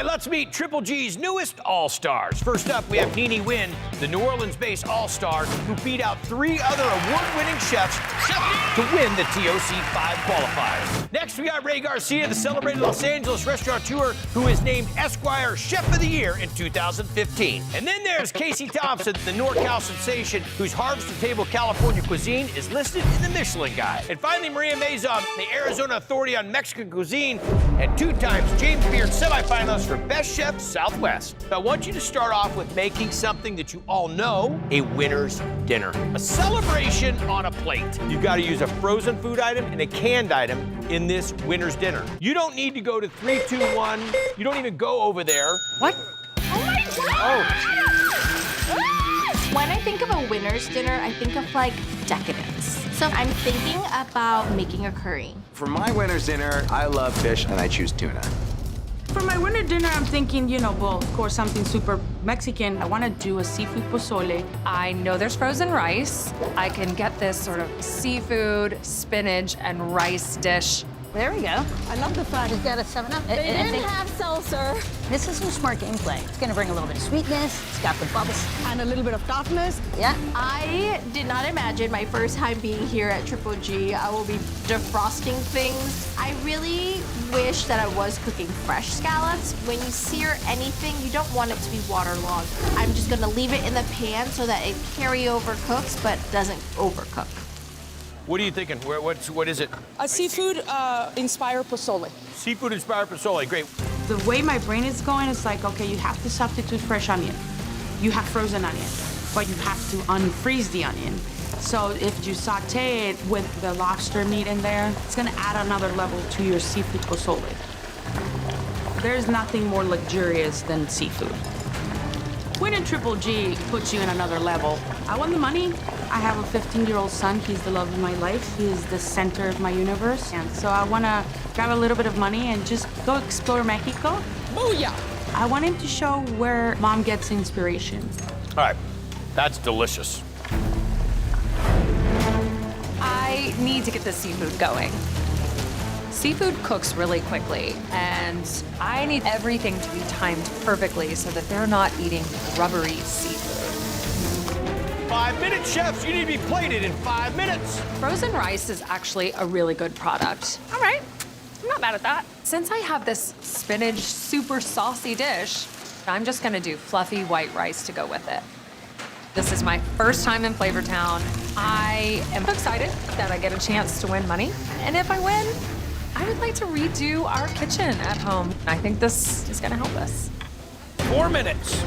right, let's meet Triple G's newest All-Stars. First up, we have Nene Wynn, the New Orleans-based All-Star who beat out 3 other award-winning chefs to win the TOC 5 qualifiers. Next, we got Ray Garcia, the celebrated Los Angeles restaurateur who is named Esquire Chef of the Year in 2015. And then there's Casey Thompson, the NorCal sensation whose Harvest-to-Table California cuisine is listed in the Michelin Guide. And finally, Maria Mazon, the Arizona Authority on Mexican Cuisine, and 2 times James Beard semifinalist for Best Chef Southwest. I want you to start off with making something that you all know, a winner's dinner. A celebration on a plate. You've got to use a frozen food item and a canned item in this winner's dinner. You don't need to go to 3, 2, 1. You don't even go over there. What? Oh my God! When I think of a winner's dinner, I think of like decadence. So I'm thinking about making a curry. For my winter's dinner, I love fish and I choose tuna. For my winter dinner, I'm thinking, well, of course, something super Mexican. I want to do a seafood pozole. I know there's frozen rice. I can get this sort of seafood, spinach, and rice dish. There we go. I love the fun. Is that a 7-Up? They didn't have seltzer. This is some smart gameplay. It's gonna bring a little bit of sweetness. It's got the bubbles. And a little bit of toughness. Yeah. I did not imagine my first time being here at Triple G, I will be defrosting things. I really wish that I was cooking fresh scallops. When you sear anything, you don't want it to be waterlogged. I'm just gonna leave it in the pan so that it carry-over cooks, but doesn't overcook. What are you thinking? What is it? A seafood-inspired pozole. Seafood-inspired pozole, great. The way my brain is going is like, okay, you have to substitute fresh onion. You have frozen onion, but you have to unfreeze the onion. So if you saute it with the lobster meat in there, it's gonna add another level to your seafood pozole. There's nothing more luxurious than seafood. Winning Triple G puts you in another level. I won the money. I have a 15-year-old son. He's the love of my life. He is the center of my universe. And so I want to grab a little bit of money and just go explore Mexico. Booyah! I want him to show where mom gets inspiration. All right, that's delicious. I need to get the seafood going. Seafood cooks really quickly, and I need everything to be timed perfectly so that they're not eating rubbery seafood. 5 minutes, chefs. You need to be plated in 5 minutes. Frozen rice is actually a really good product. All right, I'm not mad at that. Since I have this spinach super saucy dish, I'm just gonna do fluffy white rice to go with it. This is my first time in Flavortown. I am excited that I get a chance to win money, and if I win, I would like to redo our kitchen at home. I think this is gonna help us. 4 minutes.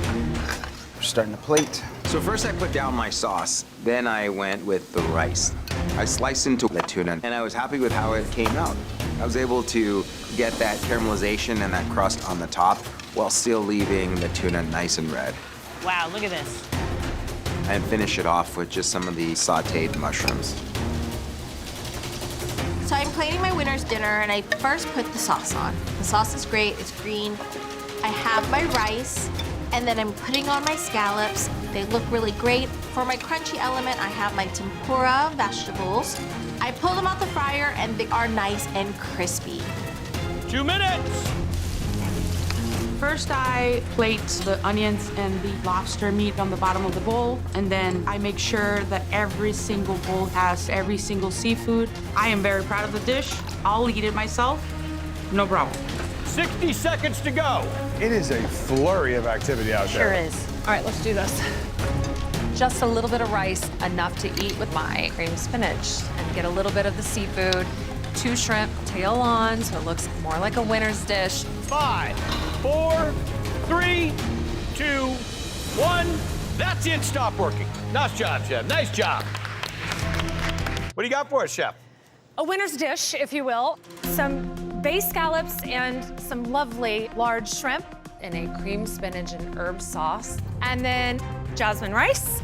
We're starting to plate. So first I put down my sauce, then I went with the rice. I sliced into the tuna, and I was happy with how it came out. I was able to get that caramelization and that crust on the top while still leaving the tuna nice and red. Wow, look at this. And finish it off with just some of the sauteed mushrooms. So I'm plating my winner's dinner, and I first put the sauce on. The sauce is great, it's green. I have my rice, and then I'm putting on my scallops. They look really great. For my crunchy element, I have my tempura vegetables. I pull them out the fryer, and they are nice and crispy. 2 minutes. First, I plate the onions and the lobster meat on the bottom of the bowl, and then I make sure that every single bowl has every single seafood. I am very proud of the dish. I'll eat it myself, no problem. 60 seconds to go. It is a flurry of activity out there. Sure is. All right, let's do this. Just a little bit of rice, enough to eat with my cream spinach, and get a little bit of the seafood. 2 shrimp, tail on, so it looks more like a winner's dish. 5, 4, 3, 2, 1. That's it. Stop working. Nice job, chef. Nice job. What do you got for us, chef? A winner's dish, if you will. Some bay scallops and some lovely large shrimp. In a cream spinach and herb sauce. And then jasmine rice.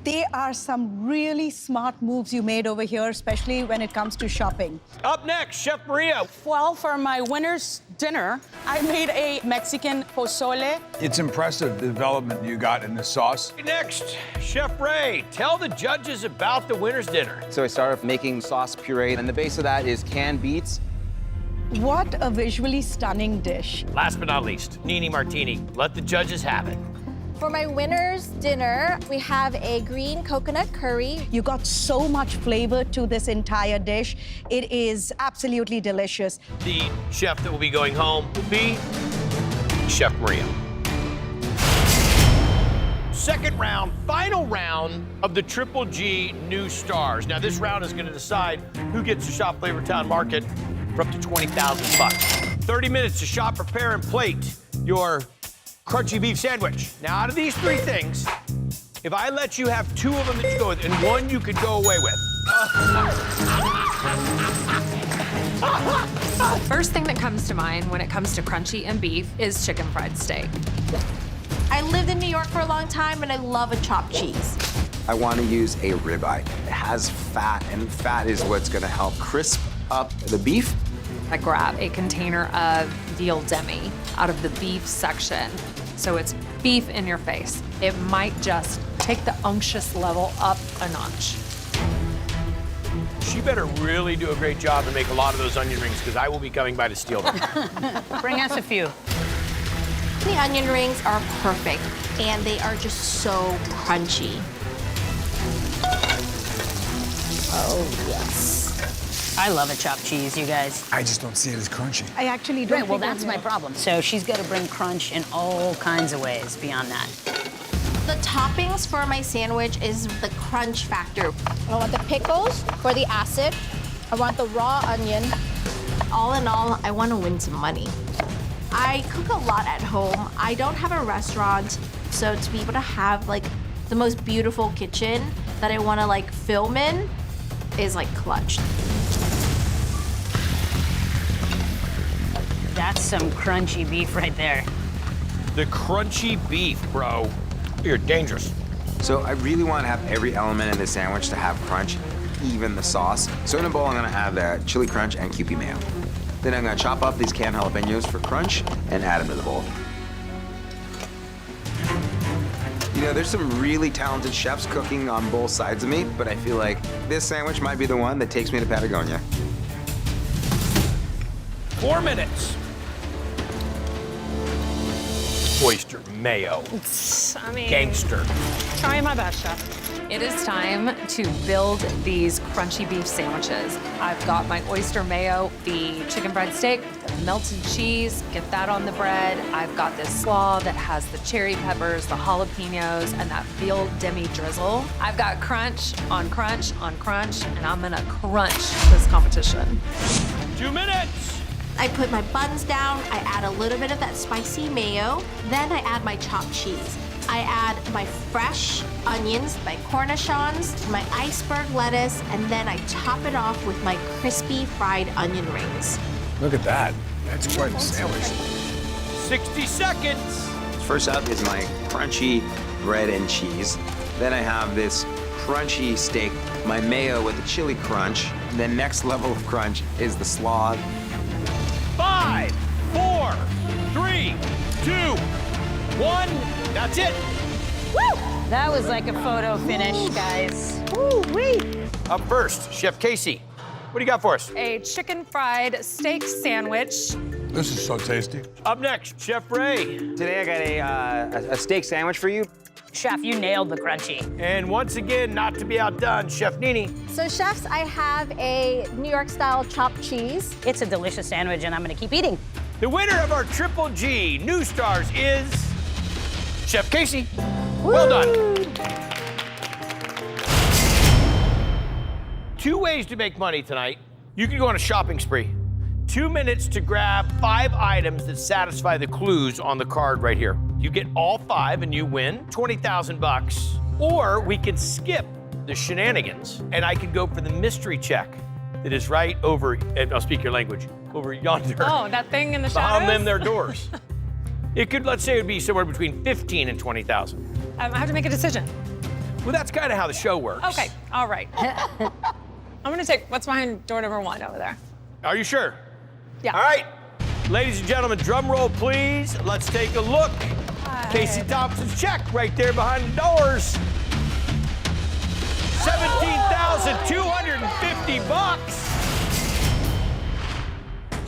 There are some really smart moves you made over here, especially when it comes to shopping. Up next, Chef Maria. Well, for my winter's dinner, I made a Mexican pozole. It's impressive, the development you got in the sauce. Next, Chef Ray. Tell the judges about the winner's dinner. So I started making sauce puree, and the base of that is canned beets, What a visually stunning dish. Last but not least, Nini Martini. Let the judges have it. For my winner's dinner, we have a green coconut curry. You got so much flavor to this entire dish. It is absolutely delicious. The chef that will be going home will be Chef Maria. Second round, final round of the Triple G New Stars. Now, this round is going to decide who gets to shop Flavortown Market for up to 20,000 bucks. 30 minutes to shop, prepare, and plate your crunchy beef sandwich. Now, out of these three things, if I let you have two of them that you go with and one you could go away with. First thing that comes to mind when it comes to crunchy and beef is chicken fried steak. I lived in New York for a long time and I love a chopped cheese. I want to use a ribeye. It has fat, and fat is what's going to help crisp up the beef. I grab a container of veal demi out of the beef section. So it's beef in your face. It might just take the unctuous level up a notch. She better really do a great job and make a lot of those onion rings, because I will be coming by to steal them. Bring us a few. The onion rings are perfect and they are just so crunchy. Oh, yes. I love a chopped cheese, you guys. I just don't see it as crunchy. I actually don't. Right, well, think that's I'm my here. problem. So she's got to bring crunch in all kinds of ways beyond that. The toppings for my sandwich is the crunch factor. I want the pickles for the acid. I want the raw onion. All in all, I want to win some money. I cook a lot at home. I don't have a restaurant, so to be able to have like the most beautiful kitchen that I want to like film in is like clutch. That's some crunchy beef right there. The crunchy beef, bro. You're dangerous. So I really want to have every element in the sandwich to have crunch, even the sauce. So in a bowl, I'm gonna have the chili crunch and Kewpie mayo. Then I'm gonna chop up these canned jalapenos for crunch and add them to the bowl. You know, there's some really talented chefs cooking on both sides of me, but I feel like this sandwich might be the one that takes me to Patagonia. 4 minutes. Oyster mayo. I mean, Gangster. trying my best, chef. It is time to build these crunchy beef sandwiches. I've got my oyster mayo, the chicken fried steak, the melted cheese, get that on the bread. I've got this slaw that has the cherry peppers, the jalapenos, and that veal demi drizzle. I've got crunch on crunch on crunch, and I'm gonna crunch this competition. 2 minutes. I put my buns down, I add a little bit of that spicy mayo, then I add my chopped cheese. I add my fresh onions, my cornichons, my iceberg lettuce, and then I top it off with my crispy fried onion rings. Look at that. That's quite a sandwich. 60 seconds. First up is my crunchy bread and cheese. Then I have this crunchy steak, my mayo with the chili crunch. Then next level of crunch is the slaw. 5, 4, 3, 2, 1. That's it. That was like a photo finish, guys. Up first, Chef Casey. What do you got for us? A chicken fried steak sandwich. This is so tasty. Up next, Chef Ray. Today I got a steak sandwich for you. Chef, you nailed the crunchy. And once again, not to be outdone, Chef Nini. So chefs, I have a New York style chopped cheese. It's a delicious sandwich, and I'm gonna keep eating. The winner of our Triple G New Stars is Chef Casey. Well done. 2 ways to make money tonight. You can go on a shopping spree. 2 minutes to grab 5 items that satisfy the clues on the card right here. You get all 5 and you win 20,000 bucks. Or we could skip the shenanigans and I could go for the mystery check that is right over, and I'll speak your language, over yonder. Oh, that thing in the shadows? Behind them, their doors. It could, let's say it would be somewhere between 15 and 20,000. I have to make a decision. Well, that's kind of how the show works. Okay, all right. I'm gonna take what's behind door number 1 over there. Are you sure? Yeah. All right. Ladies and gentlemen, drum roll, please. Let's take a look. Casey Thompson's check right there behind the doors. 17,250 bucks.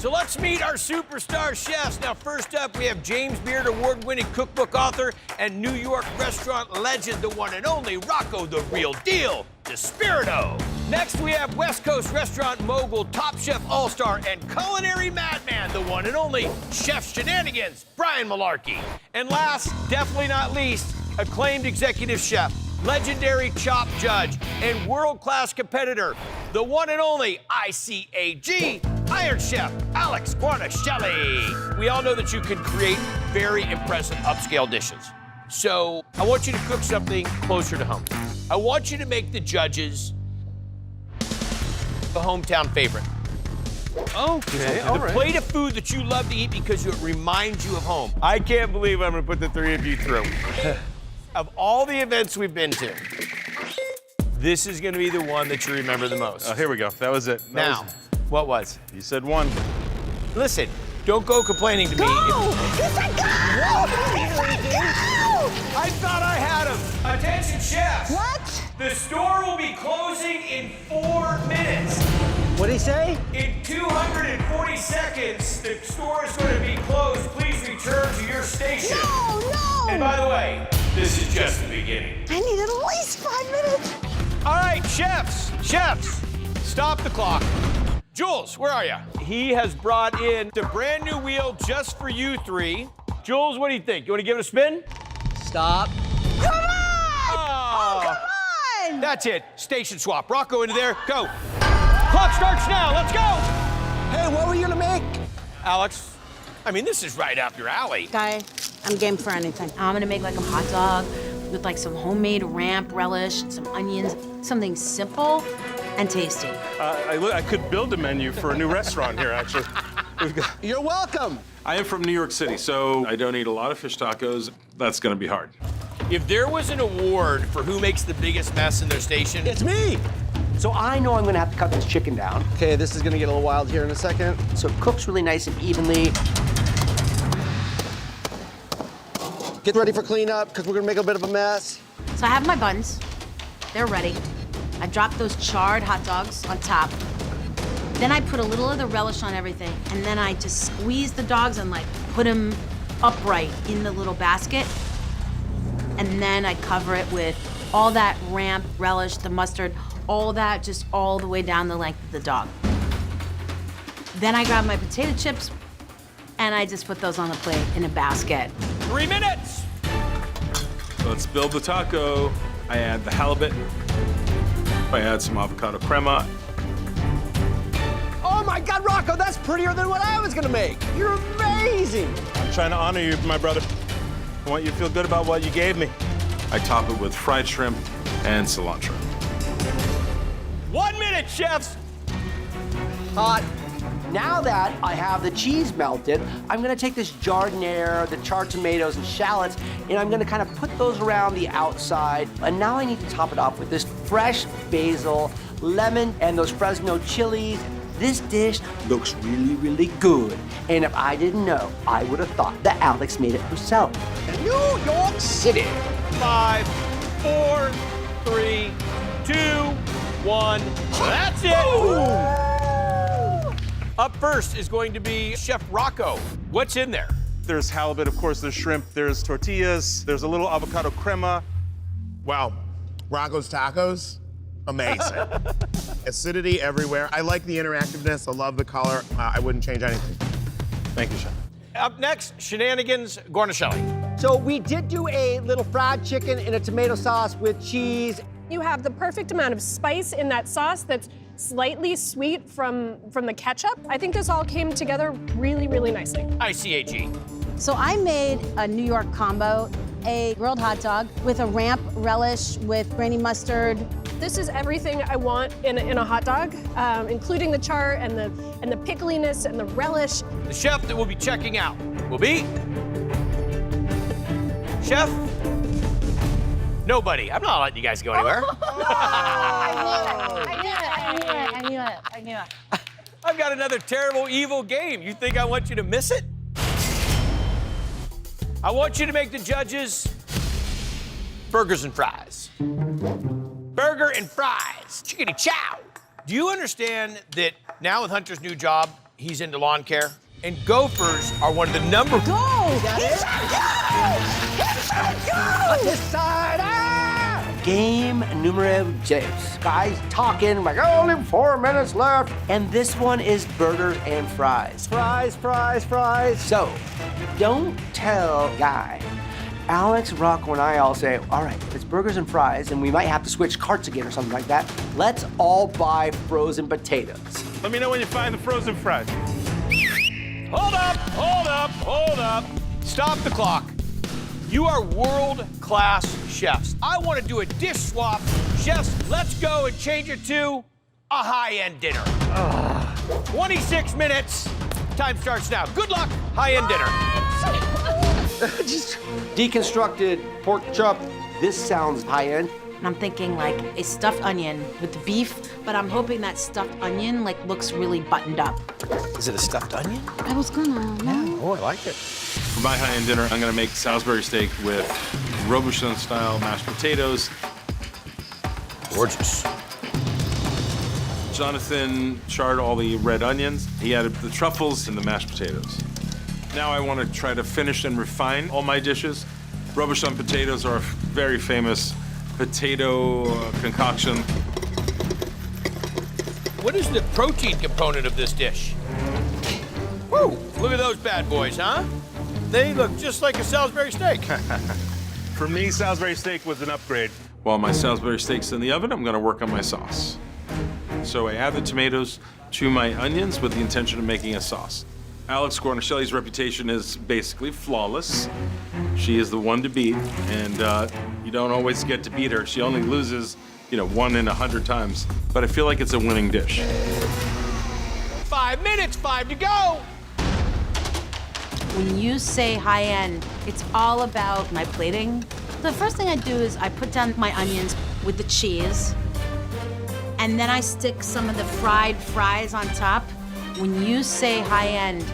So let's meet our superstar chefs. Now, first up, we have James Beard award-winning cookbook author and New York restaurant legend, the one and only Rocco the Real Deal DeSpirito. Next, we have West Coast restaurant mogul, Top Chef All-Star, and culinary madman, the one and only Chef Shenanigans, Brian Malarkey. And last, definitely not least, acclaimed executive chef, legendary chop judge, and world-class competitor, the one and only ICAG Iron Chef Alex Guarnaschelli. We all know that you can create very impressive upscale dishes. So I want you to cook something closer to home. I want you to make the judges the hometown favorite. Okay, all The right. plate of food that you love to eat because it reminds you of home. I can't believe I'm gonna put the three of you through. Of all the events we've been to, this is gonna be the one that you remember the most. Oh, here we go. That was it. What was? You said one. Listen, don't go complaining to me. Yes, I I thought I had him. Attention, chefs. What? The store will be closing in 4 minutes. What'd he say? In 240 seconds, the store is going to be closed. Please return to your station. No! And by the way, this is just the beginning. I need at least 5 minutes. All right, chefs, stop the clock. Jules, where are you? He has brought in the brand new wheel just for you three. Jules, what do you think? You want to give it a spin? Stop. Come on! Oh, come on! That's it. Station swap. Rocco into there. Go. Clock starts now. Let's go. Hey, what were you gonna make? Alex, I mean, this is right up your alley. Guy, I'm game for anything. I'm gonna make like a hot dog with like some homemade ramp relish, some onions, something simple and tasty. I could build a menu for a new restaurant here, actually. You're welcome. I am from New York City, so I don't eat a lot of fish tacos. That's gonna be hard. If there was an award for who makes the biggest mess in their station, It's me. So I know I'm gonna have to cut this chicken down. Okay, this is gonna get a little wild here in a second. So it cooks really nice and evenly. Get ready for cleanup, because we're gonna make a bit of a mess. So I have my buns. They're ready. I drop those charred hot dogs on top. Then I put a little of the relish on everything, and then I just squeeze the dogs and like put them upright in the little basket. And then I cover it with all that ramp, relish, the mustard, all that just all the way down the length of the dog. Then I grab my potato chips and I just put those on the plate in a basket. 3 minutes. So let's build the taco. I add the halibut. I add some avocado crema. Oh my God, Rocco, that's prettier than what I was gonna make. You're amazing. I'm trying to honor you, my brother. I want you to feel good about what you gave me. I top it with fried shrimp and cilantro. 1 minute, chefs. Hot. Now that I have the cheese melted, I'm gonna take this jardiniere, the charred tomatoes and shallots, and I'm gonna kind of put those around the outside. And now I need to top it off with this fresh basil, lemon, and those Fresno chilies. This dish looks really, really good. And if I didn't know, I would have thought that Alex made it herself. New York City. 5, 4, 3, 2, 1. That's it. Up first is going to be Chef Rocco. What's in there? There's halibut, of course, there's shrimp, there's tortillas, there's a little avocado crema. Wow, Rocco's tacos, amazing. Acidity everywhere. I like the interactiveness. I love the color. I wouldn't change anything. Thank you, Chef. Up next, Shenanigans Guarnaschelli. So we did do a little fried chicken in a tomato sauce with cheese. You have the perfect amount of spice in that sauce that's slightly sweet from the ketchup. I think this all came together really, really nicely. ICAG. So I made a New York combo, a grilled hot dog with a ramp relish with grainy mustard. This is everything I want in a hot dog, including the char and the pickliness and the relish. The chef that will be checking out will be Chef Nobody. I'm not letting you guys go anywhere. I knew it. I've got another terrible, evil game. You think I want you to miss it? I want you to make the judges burgers and fries. Burger and fries. Chickadee chow. Do you understand that now with Hunter's new job, he's into lawn care. And gophers are one of the number... Go! He's go! This side, Game numero 6. Guys talking like only 4 minutes left. And this one is burgers and fries. Fries, fries, fries. So, don't tell Guy. Alex, Rocco, and I all say, all right, if it's burgers and fries, and we might have to switch carts again or something like that, let's all buy frozen potatoes. Let me know when you find the frozen fries. Hold up, hold up, hold up. Stop the clock. You are world-class chefs. I want to do a dish swap. Chefs, let's go and change it to a high-end dinner. 26 minutes. Time starts now. Good luck, high-end dinner. Just deconstructed pork chop. This sounds high-end. And I'm thinking like a stuffed onion with the beef, but I'm hoping that stuffed onion like looks really buttoned up. Is it a stuffed onion? I was gonna, no. Oh, I like it. For my high-end dinner, I'm gonna make Salisbury steak with Robuchon-style mashed potatoes. Gorgeous. Jonathan charred all the red onions. He added the truffles and the mashed potatoes. Now I want to try to finish and refine all my dishes. Robuchon potatoes are a very famous potato concoction. What is the protein component of this dish? Woo! Look at those bad boys, huh? They look just like a Salisbury steak. For me, Salisbury steak was an upgrade. While my Salisbury steak's in the oven, I'm gonna work on my sauce. So I add the tomatoes to my onions with the intention of making a sauce. Alex Guarnaschelli's reputation is basically flawless. She is the one to beat, and you don't always get to beat her. She only loses, 1 in 100 times. But I feel like it's a winning dish. 5 minutes, 5 to go. When you say high end, it's all about my plating. The first thing I do is I put down my onions with the cheese, and then I stick some of the fried fries on top. When you say high end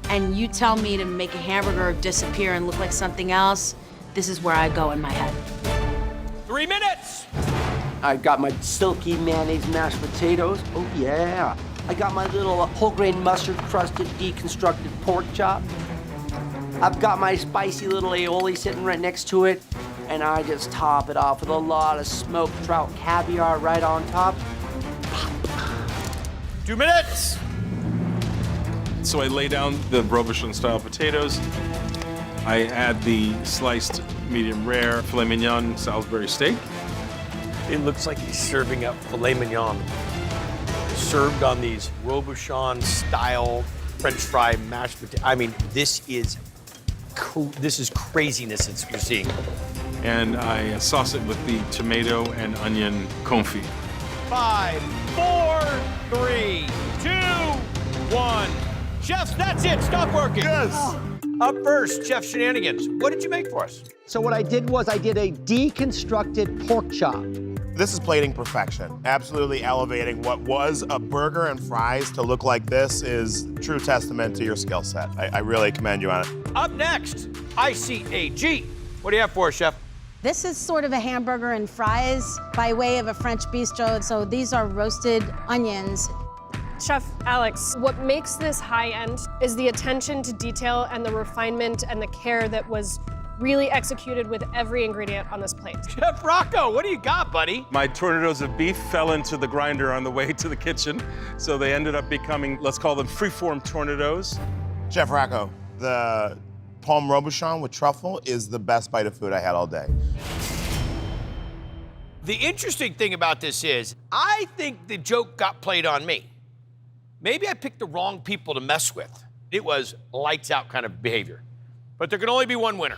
and you tell me to make a hamburger disappear and look like something else, this is where I go in my head. 3 minutes. I got my silky mayonnaise mashed potatoes. Oh yeah. I got my little whole grain mustard crusted deconstructed pork chop. I've got my spicy little aioli sitting right next to it. And I just top it off with a lot of smoked trout caviar right on top. 2 minutes. So I lay down the Robuchon-style potatoes. I add the sliced medium rare filet mignon Salisbury steak. It looks like he's serving up filet mignon, served on these Robuchon-style French fry mashed potatoes. I mean, this is craziness we're seeing. And I sauce it with the tomato and onion confit. 5, 4, 3, 2, 1. Chefs, that's it. Stop working. Yes. Up first, Chef Shenanigans. What did you make for us? So what I did was I did a deconstructed pork chop. This is plating perfection. Absolutely elevating what was a burger and fries to look like this is true testament to your skill set. I really commend you on it. Up next, ICAG. What do you have for us, Chef? This is sort of a hamburger and fries by way of a French bistro. So these are roasted onions. Chef Alex, what makes this high end is the attention to detail and the refinement and the care that was really executed with every ingredient on this plate. Chef Rocco, what do you got, buddy? My tornadoes of beef fell into the grinder on the way to the kitchen, so they ended up becoming, let's call them freeform tornadoes. Chef Rocco, the Palm Robuchon with truffle is the best bite of food I had all day. The interesting thing about this is, I think the joke got played on me. Maybe I picked the wrong people to mess with. It was lights out kind of behavior. But there can only be one winner.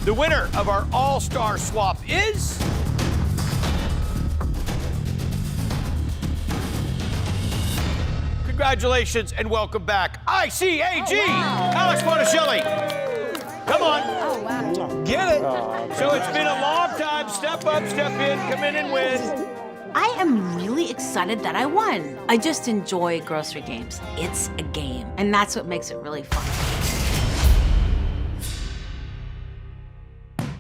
The winner of our all-star swap is... Congratulations and welcome back, ICAG, Alex Guarnaschelli. Come on. Oh, wow. Get it. So it's been a long time. Step up, step in, come in and win. I am really excited that I won. I just enjoy grocery games. It's a game, and that's what makes it really fun.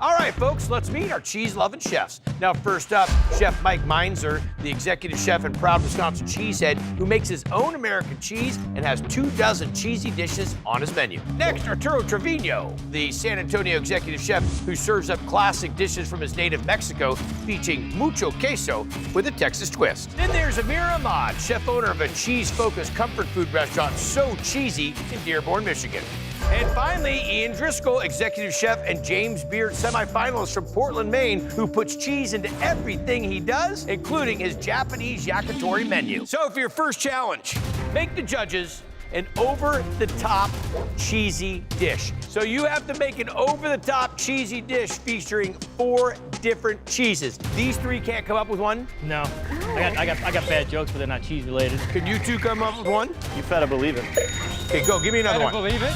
All right, folks, let's meet our cheese-loving chefs. Now, first up, Chef Mike Meinzer, the executive chef and proud Wisconsin cheesehead who makes his own American cheese and has 24 cheesy dishes on his menu. Next, Arturo Trevino, the San Antonio executive chef who serves up classic dishes from his native Mexico, featuring mucho queso with a Texas twist. Then there's Amir Ahmad, chef owner of a cheese-focused comfort food restaurant So Cheesy in Dearborn, Michigan. And finally, Ian Driscoll, executive chef and James Beard semifinalist from Portland, Maine, who puts cheese into everything he does, including his Japanese yakitori menu. So for your first challenge, make the judges an over-the-top cheesy dish. So you have to make an over-the-top cheesy dish featuring 4 different cheeses. These 3 can't come up with one? No. I got bad jokes, but they're not cheese related. Could you 2 come up with one? You better believe it. Okay, go, give me another one. Believe it.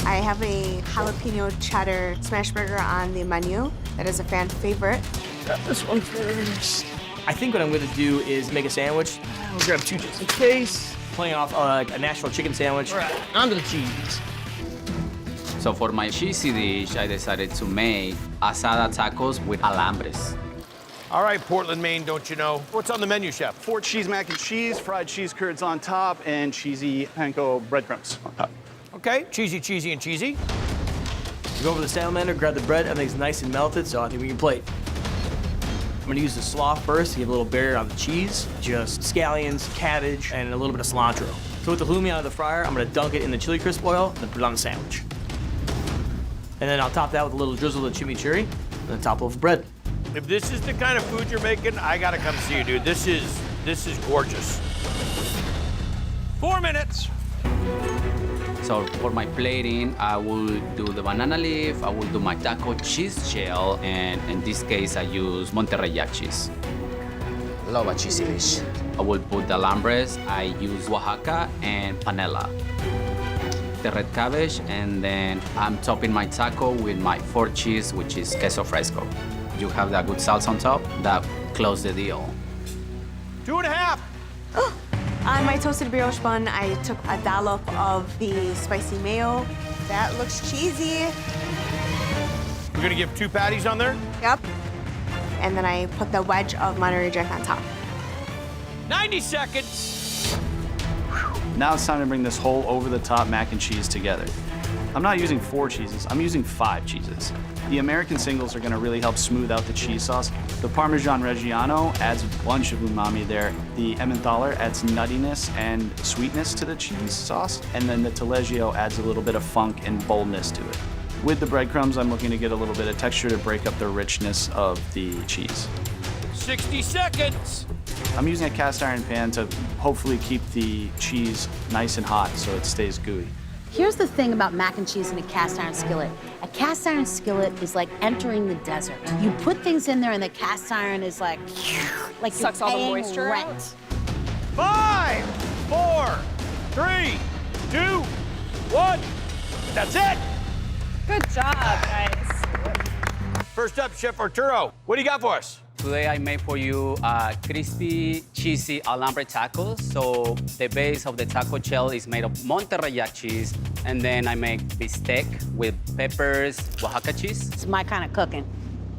I have a jalapeno cheddar smash burger on the menu. That is a fan favorite. Got this one first. I think what I'm gonna do is make a sandwich. I'll grab 2 just in case. Playing off like a Nashville chicken sandwich. Right. Onto the cheese. So for my cheesy dish, I decided to make asada tacos with alambres. All right, Portland, Maine, don't you know? What's on the menu, chef? 4 cheese mac and cheese, fried cheese curds on top, and cheesy panko breadcrumbs on top. Okay, cheesy, cheesy, and cheesy. Go over the salamander, grab the bread. Everything's nice and melted, so I think we can plate. I'm gonna use the slaw first to give a little barrier on the cheese. Just scallions, cabbage, and a little bit of cilantro. So with the halloumi out of the fryer, I'm gonna dunk it in the chili crisp oil and put it on the sandwich. And then I'll top that with a little drizzle of chimichurri and a top loaf of bread. If this is the kind of food you're making, I gotta come see you, dude. This is gorgeous. 4 minutes. So for my plating, I will do the banana leaf, I will do my taco cheese shell, and in this case, I use Monterrey cheese. Love a cheesy dish. I will put the alambres, I use Oaxaca and panela. The red cabbage, and then I'm topping my taco with my 4 cheese, which is queso fresco. You have that good salsa on top, that close the deal. 2.5. On my toasted brioche bun, I took a dollop of the spicy mayo. That looks cheesy. We're gonna give 2 patties on there? Yep. And then I put the wedge of Monterey Jack on top. 90 seconds. Now it's time to bring this whole over-the-top mac and cheese together. I'm not using 4 cheeses, I'm using 5 cheeses. The American singles are gonna really help smooth out the cheese sauce. The Parmesan Reggiano adds a bunch of umami there. The Emmentaler adds nuttiness and sweetness to the cheese sauce. And then the Taleggio adds a little bit of funk and boldness to it. With the breadcrumbs, I'm looking to get a little bit of texture to break up the richness of the cheese. 60 seconds. I'm using a cast iron pan to hopefully keep the cheese nice and hot so it stays gooey. Here's the thing about mac and cheese in a cast iron skillet. A cast iron skillet is like entering the desert. You put things in there and the cast iron is like Sucks you're all the paying moisture rent. out. 5, 4, 3, 2, 1. That's it. Good job, guys. First up, Chef Arturo. What do you got for us? Today I made for you crispy, cheesy alambre tacos. So the base of the taco shell is made of Monterrey cheese, and then I make bistec with peppers, Oaxaca cheese. It's my kind of cooking.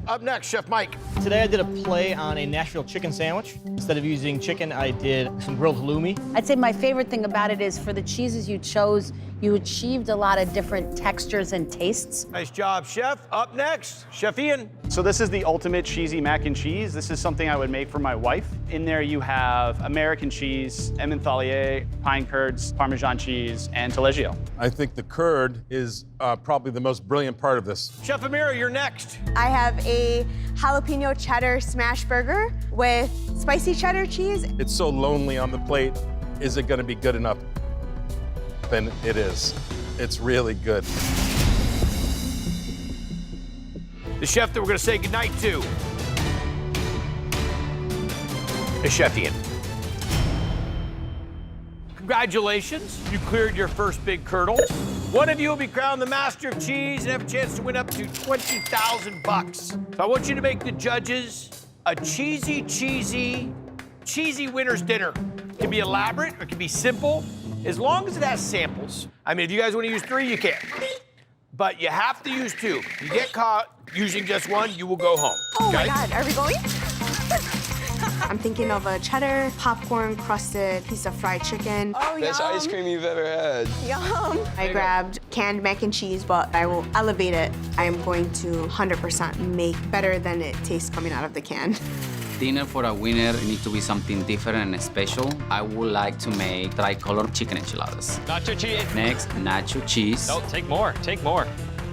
Up next, Chef Mike. Today I did a play on a Nashville chicken sandwich. Instead of using chicken, I did some grilled halloumi. I'd say my favorite thing about it is for the cheeses you chose, you achieved a lot of different textures and tastes. Nice job, Chef. Up next, Chef Ian. So this is the ultimate cheesy mac and cheese. This is something I would make for my wife. In there you have American cheese, Emmentaler, pine curds, Parmesan cheese, and Taleggio. I think the curd is probably the most brilliant part of this. Chef Amira, you're next. I have a jalapeno cheddar smash burger with spicy cheddar cheese. It's so lonely on the plate. Is it gonna be good enough? And it is. It's really good. The chef that we're gonna say goodnight to is Chef Ian. Congratulations, you cleared your first big curdle. One of you will be crowned the master of cheese and have a chance to win up to $20,000. So I want you to make the judges a cheesy winner's dinner. It can be elaborate, or it can be simple, as long as it has samples. I mean, if you guys want to use 3, you can. but you have to use 2. If you get caught using just 1, you will go home. Oh my okay? God, are we going? I'm thinking of a cheddar, popcorn crusted piece of fried chicken. Oh, Best yum. ice cream you've ever had. Yum. I grabbed canned mac and cheese, but I will elevate it. I am going to 100% make better than it tastes coming out of the can. Dinner for a winner needs to be something different and special. I would like to make tricolor chicken enchiladas. Nacho cheese. Next, nacho cheese. No, take more, take more.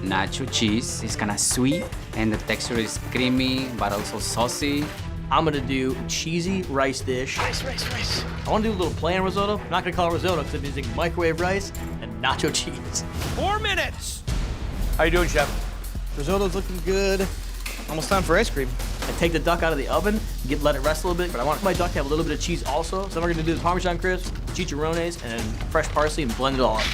Nacho cheese is kind of sweet, and the texture is creamy, but also saucy. I'm gonna do cheesy rice dish. Rice. I wanna do a little plain risotto. I'm not gonna call it risotto because I'm using microwave rice and nacho cheese. 4 minutes. How you doing, Chef? Risotto's looking good. Almost time for ice cream. I take the duck out of the oven, let it rest a little bit, but I want my duck to have a little bit of cheese also. So we're gonna do the Parmesan crisps, chicharrones, and fresh parsley and blend it all up.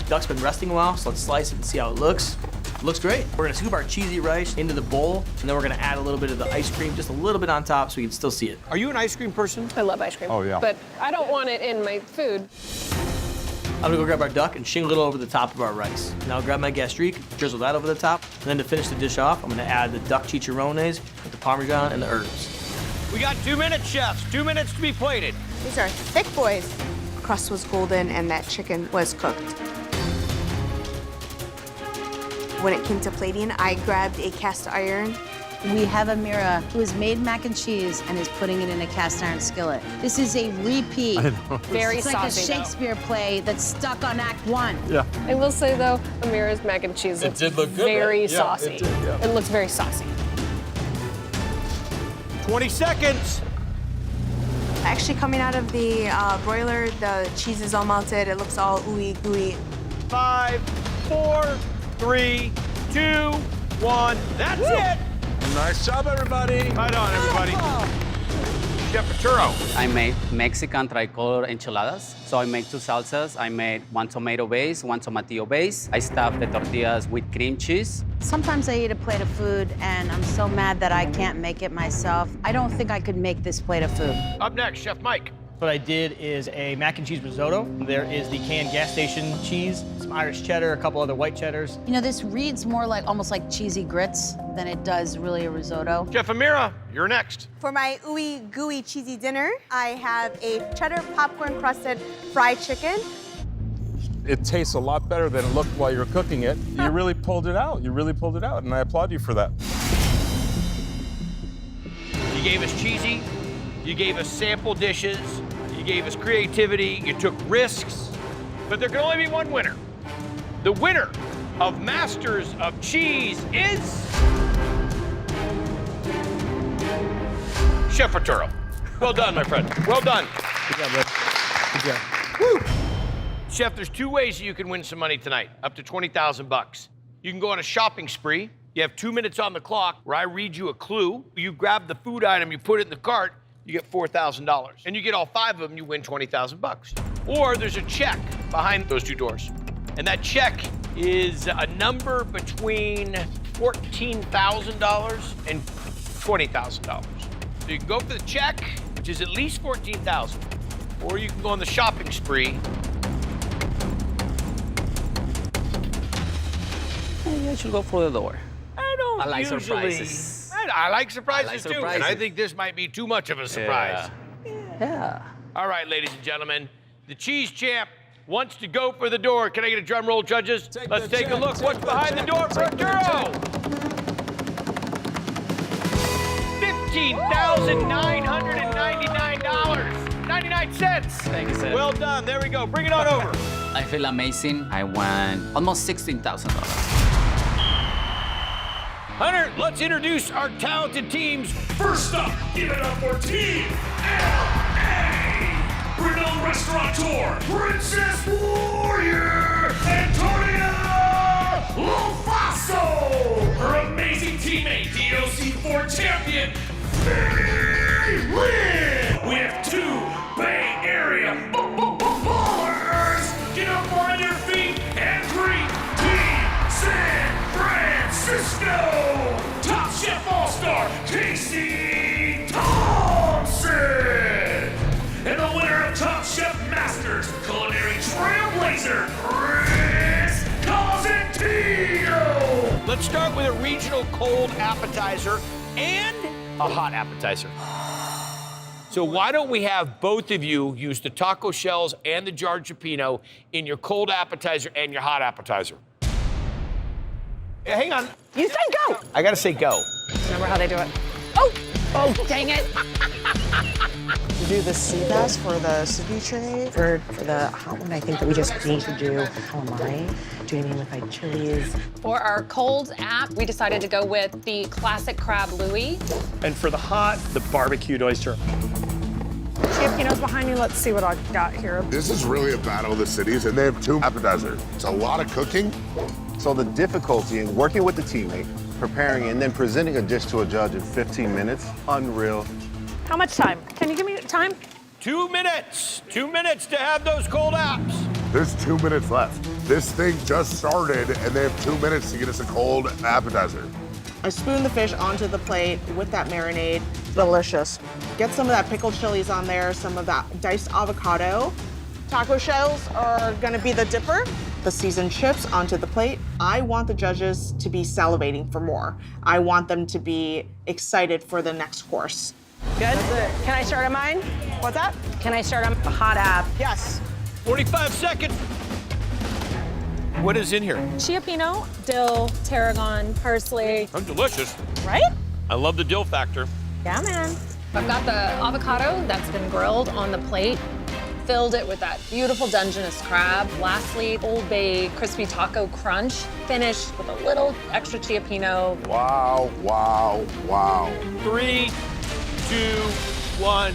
Duck's been resting a while, so let's slice it and see how it looks. It looks great. We're gonna scoop our cheesy rice into the bowl, and then we're gonna add a little bit of the ice cream, just a little bit on top so you can still see it. Are you an ice cream person? I love ice cream. Oh, yeah. But I don't want it in my food. I'm gonna go grab our duck and shingle it over the top of our rice. Now I'll grab my gastrique, drizzle that over the top, and then to finish the dish off, I'm gonna add the duck chicharrones with the Parmesan and the herbs. We got 2 minutes, chefs. 2 minutes to be plated. These are thick boys. The crust was golden and that chicken was cooked. When it came to plating, I grabbed a cast iron. We have Amira who has made mac and cheese and is putting it in a cast iron skillet. This is a repeat. I know. Very It's like saucy, a Shakespeare play that's stuck on Act 1. Yeah. I will say, though, Amira's mac and cheese looks did look good, very right? Yeah, saucy. it did, yeah. It looks very saucy. 20 seconds. Actually, coming out of the broiler, the cheese is all melted. It looks all ooey gooey. 5, 4, 3, 2, 1. That's it. Nice job, everybody. Right on, everybody. Chef Arturo. I made Mexican tricolor enchiladas. So I made 2 salsas. I made 1 tomato base, 1 tomatillo base. I stuffed the tortillas with cream cheese. Sometimes I eat a plate of food and I'm so mad that I can't make it myself. I don't think I could make this plate of food. Up next, Chef Mike. What I did is a mac and cheese risotto. There is the canned gas station cheese, some Irish cheddar, a couple other white cheddars. You know, this reads more like almost like cheesy grits than it does really a risotto. Chef Amira, you're next. For my ooey gooey cheesy dinner, I have a cheddar popcorn crusted fried chicken. It tastes a lot better than it looked while you were cooking it. You really pulled it out. You really pulled it out, and I applaud you for that. You gave us cheesy. You gave us sample dishes. You gave us creativity. You took risks. But there can only be one winner. The winner of Masters of Cheese is Chef Arturo. Well done, my friend. Well done. Good job, bud. Good job. Woo. Chef, there's 2 ways you can win some money tonight, up to 20,000 bucks. You can go on a shopping spree. You have 2 minutes on the clock where I read you a clue. You grab the food item, you put it in the cart, you get $4,000. And you get all 5 of them, you win 20,000 bucks. Or there's a check behind those 2 doors. And that check is a number between $14,000 and $20,000. So you can go for the check, which is at least $14,000, or you can go on the shopping spree. Maybe I should go for the door. I like usually- surprises. I like surprises too, and I surprises. think this might be too much of a surprise. Yeah. All right, ladies and gentlemen, the cheese champ wants to go for the door. Can I get a drum roll, judges? Let's take a look. What's behind the door for Arturo? $15,999.99. Thank you, sir. Well done. There we go. Bring it on over. I feel amazing. I won almost $16,000. Hunter, let's introduce our talented teams. First up, give it up for Team L.A. Renowned restaurateur, Princess Warrior, Antonia Lofaso. Her amazing teammate, DOC4 champion, Fieri. We have 2 Bay Area ballers. Get up on your feet and greet Team San Francisco. Top Chef All-Star, Casey Thompson. And the winner of Top Chef Masters, Culinary Trailblazer, Chris Cause. let's start with a regional cold appetizer and a hot appetizer. So why don't we have both of you use the taco shells and the jarred cioppino in your cold appetizer and your hot appetizer? Hang on. You said go. I gotta say go. Remember how they do it? Oh, dang it. We do the sea bass for the ceviche. For the hot one, I think that we just need to do calamari, doing with like chilies. For our cold app, we decided to go with the classic crab Louis. And for the hot, the barbecued oyster. Cioppino's behind me. Let's see what I've got here. This is really a battle of the cities, and they have 2 appetizers. It's a lot of cooking. So the difficulty in working with the teammate, preparing and then presenting a dish to a judge in 15 minutes, unreal. How much time? Can you give me time? 2 minutes. 2 minutes to have those cold apps. There's 2 minutes left. This thing just started, and they have 2 minutes to get us a cold appetizer. I spoon the fish onto the plate with that marinade. Delicious. Get some of that pickled chilies on there, some of that diced avocado. Taco shells are gonna be the dipper. The seasoned chips onto the plate. I want the judges to be salivating for more. I want them to be excited for the next course. Good. Can I start on mine? What's that? Can I start on the hot app? Yes. 45 seconds. What is in here? Cioppino, dill, tarragon, parsley. Oh, delicious. Right? I love the dill factor. Yeah, man. I've got the avocado that's been grilled on the plate. Filled it with that beautiful Dungeness crab. Lastly, Old Bay crispy taco crunch. Finished with a little extra cioppino. Wow, wow, wow. 3, 2, 1,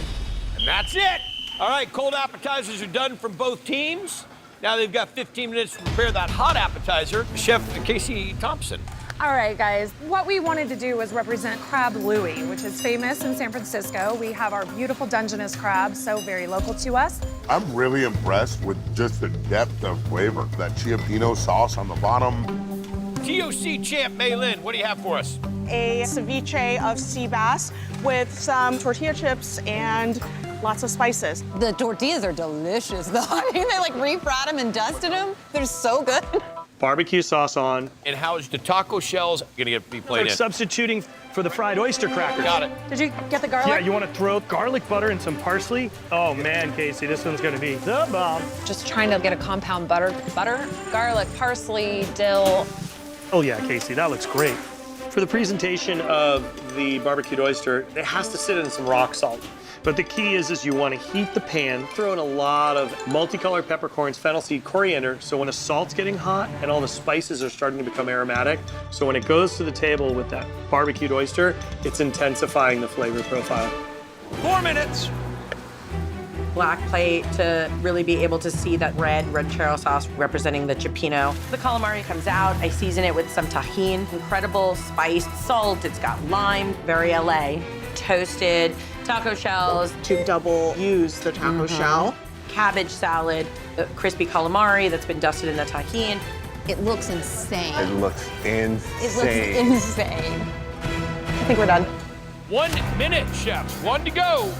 and that's it. All right, cold appetizers are done from both teams. Now they've got 15 minutes to prepare that hot appetizer. Chef Casey Thompson. All right, guys. What we wanted to do was represent Crab Louis, which is famous in San Francisco. We have our beautiful Dungeness crab, so very local to us. I'm really impressed with just the depth of flavor. That cioppino sauce on the bottom. TOC champ Maylin, what do you have for us? A ceviche of sea bass with some tortilla chips and lots of spices. The tortillas are delicious, though. I mean, they like refried them and dusted them. They're so good. Barbecue sauce on. And how's the taco shells gonna be played Like in? substituting for the fried oyster crackers. Got it. Did you get the garlic? Yeah, you want to throw garlic butter and some parsley? Oh man, Casey, this one's gonna be the bomb. Just trying to get a compound butter, garlic, parsley, dill. Oh yeah, Casey, that looks great. For the presentation of the barbecued oyster, it has to sit in some rock salt. But the key is you want to heat the pan, throw in a lot of multicolored peppercorns, fennel seed, coriander, so when the salt's getting hot and all the spices are starting to become aromatic, so when it goes to the table with that barbecued oyster, it's intensifying the flavor profile. 4 minutes. Black plate to really be able to see that red ranchero sauce representing the cioppino. The calamari comes out. I season it with some tahini. Incredible spiced salt. It's got lime, very LA. Toasted taco shells to double use the taco shell. Cabbage salad, the crispy calamari that's been dusted in the tahini. It looks insane. It looks insane. It looks insane. I think we're done. 1 minute, chefs. 1 to go.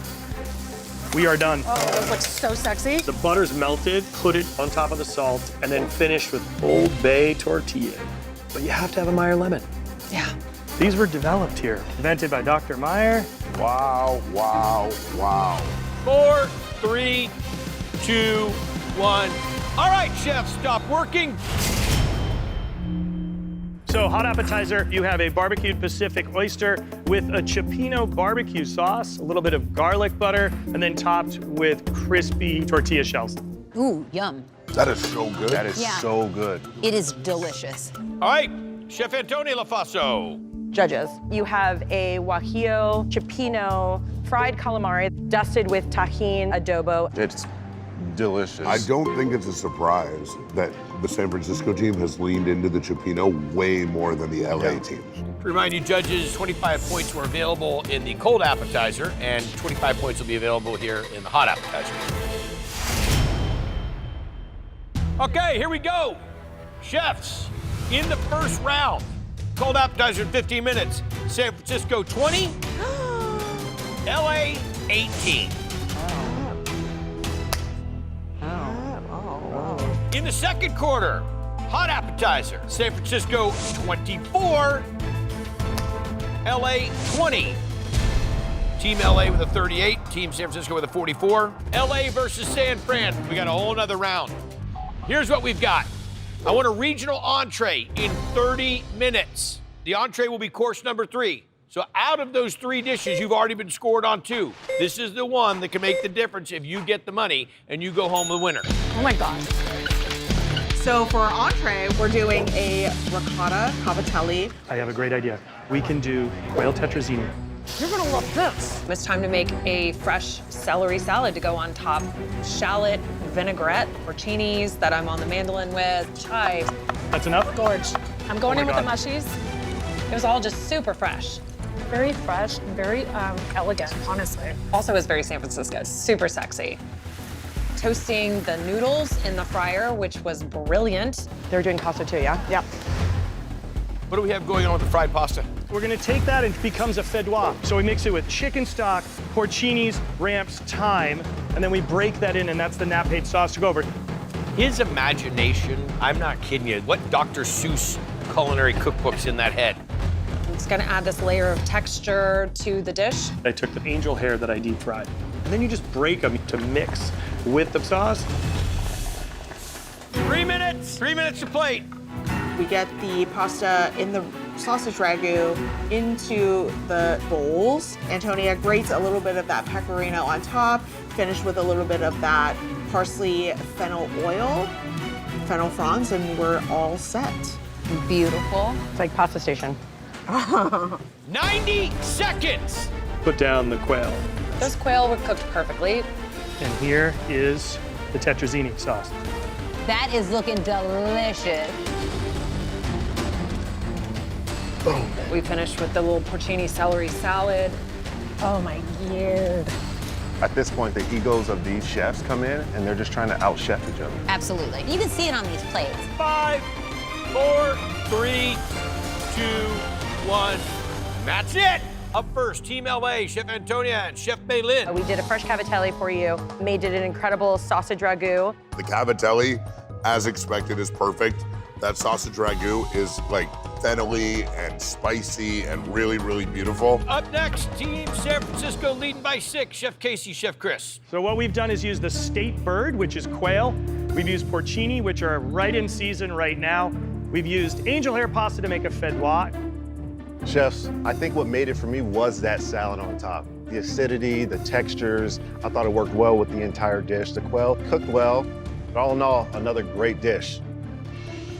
We are done. Oh, those look so sexy. The butter's melted, put it on top of the salt, and then finish with Old Bay tortilla. But you have to have a Meyer lemon. Yeah. These were developed here, invented by Dr. Meyer. Wow, wow, wow. 4, 3, 2, 1. All right, chefs, stop working. So hot appetizer, you have a barbecued Pacific oyster with a cioppino barbecue sauce, a little bit of garlic butter, and then topped with crispy tortilla shells. Ooh, yum. That is so good. That is so good. It is delicious. All right, Chef Antonio LaFaso. Judges, you have a guajillo, cioppino, fried calamari, dusted with tahini, adobo. It's delicious. I don't think it's a surprise that the San Francisco team has leaned into the cioppino way more than the LA team. To remind you, judges, 25 points were available in the cold appetizer, and 25 points will be available here in the hot appetizer. Okay, here we go. Chefs, in the first round, cold appetizer in 15 minutes. San Francisco 20, LA 18. In the second quarter, hot appetizer. San Francisco 24, LA 20. Team LA with a 38, Team San Francisco with a 44. LA versus San Fran. We got a whole nother round. Here's what we've got. I want a regional entree in 30 minutes. The entree will be course number 3. So out of those 3 dishes, you've already been scored on 2. This is the one that can make the difference if you get the money and you go home the winner. Oh my God. So for our entree, we're doing a ricotta cavatelli. I have a great idea. We can do quail tetrazzini. You're gonna love this. It's time to make a fresh celery salad to go on top. Shallot, vinaigrette, porcinis that I'm on the mandolin with, chives. That's enough? Gorge. I'm going Oh in my with the God. mushies. It was all just super fresh. Very fresh, very elegant, honestly. Also is very San Francisco, super sexy. Toasting the noodles in the fryer, which was brilliant. They're doing pasta too, yeah? Yep. What do we have going on with the fried pasta? We're gonna take that and it becomes a fedwa. So we mix it with chicken stock, porcinis, ramps, thyme, and then we break that in, and that's the napate sauce to go over. His imagination, I'm not kidding you. What Dr. Seuss culinary cookbook's in that head? It's gonna add this layer of texture to the dish. I took the angel hair that I deep fried, and then you just break them to mix with the sauce. 3 minutes. 3 minutes to plate. We get the pasta in the sausage ragu into the bowls. Antonia grates a little bit of that pecorino on top, finished with a little bit of that parsley fennel oil, fennel fronds, and we're all set. Beautiful. It's like pasta station. 90 seconds. Put down the quail. Those quail were cooked perfectly. And here is the tetrazzini sauce. That is looking delicious. Boom. We finished with the little porcini celery salad. Oh my God. At this point, the egos of these chefs come in, and they're just trying to out-chef each other. Absolutely. You can see it on these plates. 5, 4, 3, 2, 1. That's it. Up first, Team LA, Chef Antonia and Chef Baylin. We did a fresh cavatelli for you. Made it an incredible sausage ragu. The cavatelli, as expected, is perfect. That sausage ragu is like fennelly and spicy and really, really beautiful. Up next, Team San Francisco leading by 6. Chef Casey, Chef Chris. So what we've done is use the state bird, which is quail. We've used porcini, which are right in season right now. We've used angel hair pasta to make a fedwa. Chefs, I think what made it for me was that salad on top. The acidity, the textures, I thought it worked well with the entire dish. The quail cooked well, but all in all, another great dish.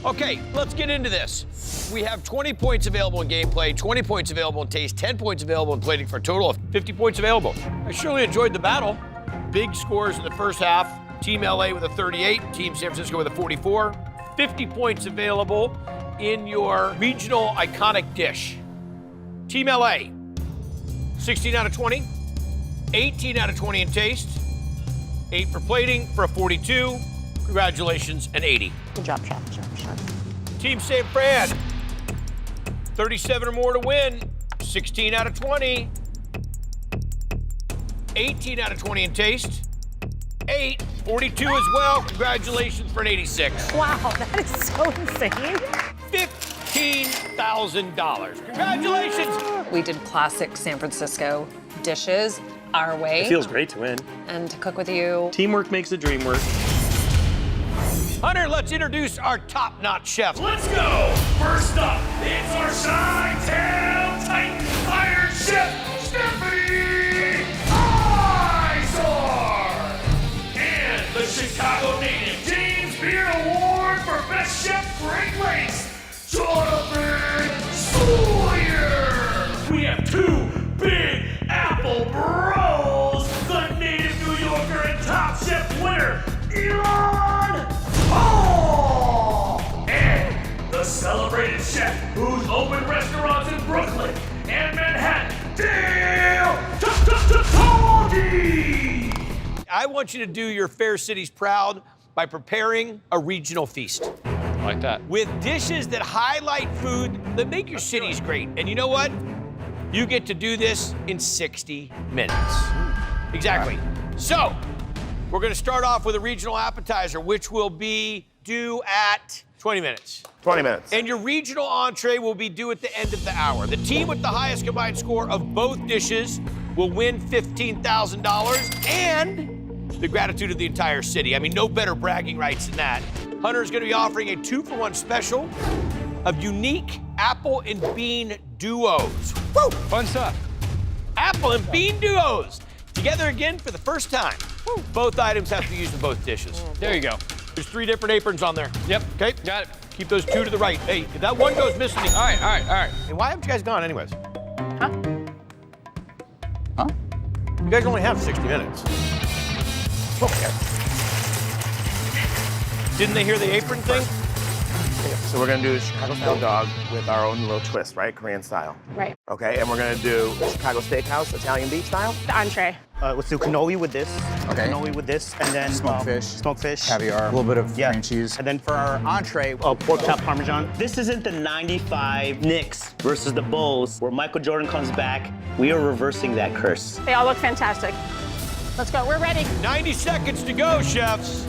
Okay, let's get into this. We have 20 points available in gameplay, 20 points available in taste, 10 points available in plating for a total of 50 points available. I surely enjoyed the battle. Big scores in the first half. Team LA with a 38, Team San Francisco with a 44. 50 points available in your regional iconic dish. Team LA, 16 out of 20, 18 out of 20 in taste, 8 for plating for a 42. Congratulations, an 80. Good job, chef. Team San Fran, 37 or more to win, 16 out of 20, 18 out of 20 in taste, 8, 42 as well. Congratulations for an 86. Wow, that is so insane. $15,000. Congratulations. We did classic San Francisco dishes our way. It feels great to win. And to cook with you. Teamwork makes the dream work. Hunter, let's introduce our top-notch chef. Let's go! First up, it's our Chi-Town Titan Iron Chef, Stephanie Izar! And the Chicago native James Beard Award for Best Chef Great Lakes, Jonathan Sawyer! We have 2 Big Apple Bros, the native New Yorker and Top Chef winner, Elon Hall! And the celebrated chef who's opened restaurants in Brooklyn and Manhattan, Dale Taldi! I want you to do your fair cities proud by preparing a regional feast. Like that. With dishes that highlight food that make your cities great. And you know what? You get to do this in 60 minutes. Exactly. So, we're gonna start off with a regional appetizer, which will be due at 20 minutes. 20 minutes. And your regional entree will be due at the end of the hour. The team with the highest combined score of both dishes will win $15,000 and the gratitude of the entire city. I mean, no better bragging rights than that. Hunter is going to be offering a 2-for-1 special of unique apple and bean duos. Woo! Fun stuff. Apple and bean duos. Together again for the first time. Woo. Both items have to be used in both dishes. There you go. There's 3 different aprons on there. Yep. Okay? Got it. Keep those 2 to the right. Hey, if that one goes missing. All right. Hey, why haven't you guys gone anyways? Huh? You guys only have 60 minutes. Okay. Didn't they hear the apron thing? So we're gonna do a Chicago-style dog with our own little twist, right? Korean style. Right. Okay, and we're gonna do Chicago Steakhouse, Italian beef style. The entree. Let's do cannoli with this. Okay. Cannoli with this, and then Smoked fish. Smoked fish. Caviar. A little bit of cream cheese. And then for our entree, pork chop parmesan. This isn't the '95 Knicks versus the Bulls, where Michael Jordan comes back. We are reversing that curse. They all look fantastic. Let's go. We're ready. 90 seconds to go, chefs.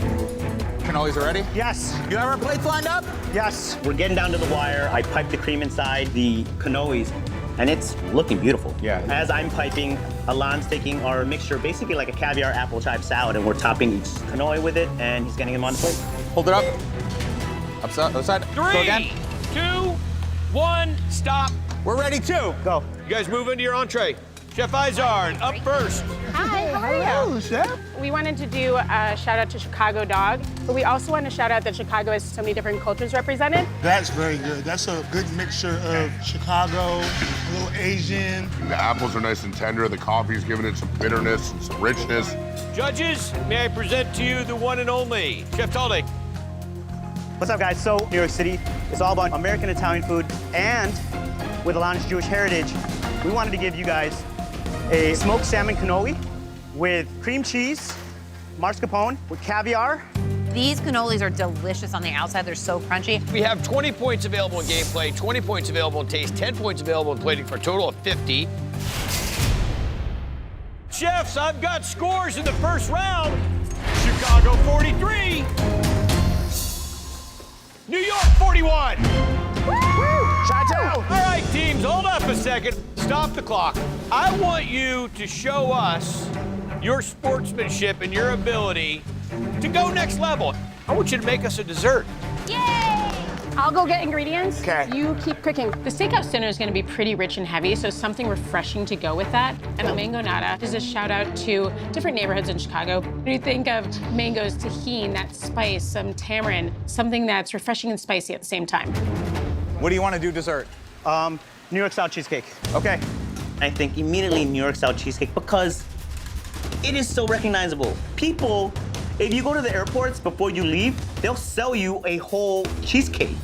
Cannolis are ready? Yes. You have our plates lined up? Yes. We're getting down to the wire. I piped the cream inside the cannolis, and it's looking beautiful. Yeah. As I'm piping, Alon's taking our mixture, basically like a caviar apple chive salad, and we're topping each cannoli with it, and he's getting them on the plate. Hold it up. Upside, other side. 3, Go again. 2, 1, stop. We're ready too. Go. You guys move into your entree. Chef Izard, up first. Hi, how are you? Chef. We wanted to do a shout out to Chicago Dog, but we also want to shout out that Chicago has so many different cultures represented. That's very good. That's a good mixture of Chicago, a little Asian. The apples are nice and tender. The coffee's giving it some bitterness and some richness. Judges, may I present to you the one and only Chef Talde. What's up, guys? So, New York City is all about American Italian food, and with Alon's Jewish heritage, we wanted to give you guys a smoked salmon cannoli with cream cheese, mascarpone, with caviar. These cannolis are delicious on the outside. They're so crunchy. We have 20 points available in gameplay, 20 points available in taste, 10 points available in plating for a total of 50. Chefs, I've got scores in the first round. Chicago 43. New York 41. All right, teams, hold up a second. Stop the clock. I want you to show us your sportsmanship and your ability to go next level. I want you to make us a dessert. I'll go get ingredients. Okay. You keep cooking. The steakhouse dinner is going to be pretty rich and heavy, so something refreshing to go with that. And the mango nata is a shout out to different neighborhoods in Chicago. When you think of mangoes, tahini, that spice, some tamarind, something that's refreshing and spicy at the same time. What do you want to do dessert? New York style cheesecake. Okay. I think immediately New York style cheesecake because it is so recognizable. People, if you go to the airports before you leave, they'll sell you a whole cheesecake.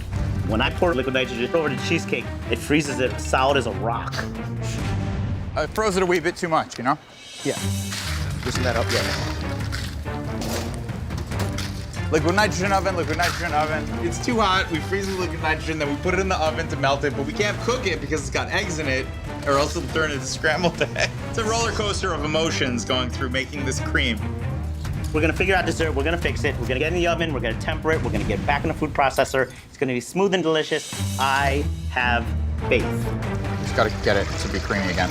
When I pour liquid nitrogen over the cheesecake, it freezes it solid as a rock. It froze it a wee bit too much, you know? Yeah. Loosen that up, yeah. Liquid nitrogen oven, liquid nitrogen oven. It's too hot, we freeze the liquid nitrogen, then we put it in the oven to melt it, but we can't cook it because it's got eggs in it, or else it'll turn into scrambled eggs. It's a roller coaster of emotions going through making this cream. We're gonna figure out dessert, we're gonna fix it, we're gonna get in the oven, we're gonna temper it, we're gonna get it back in the food processor. It's gonna be smooth and delicious. I have faith. Just gotta get it to be creamy again.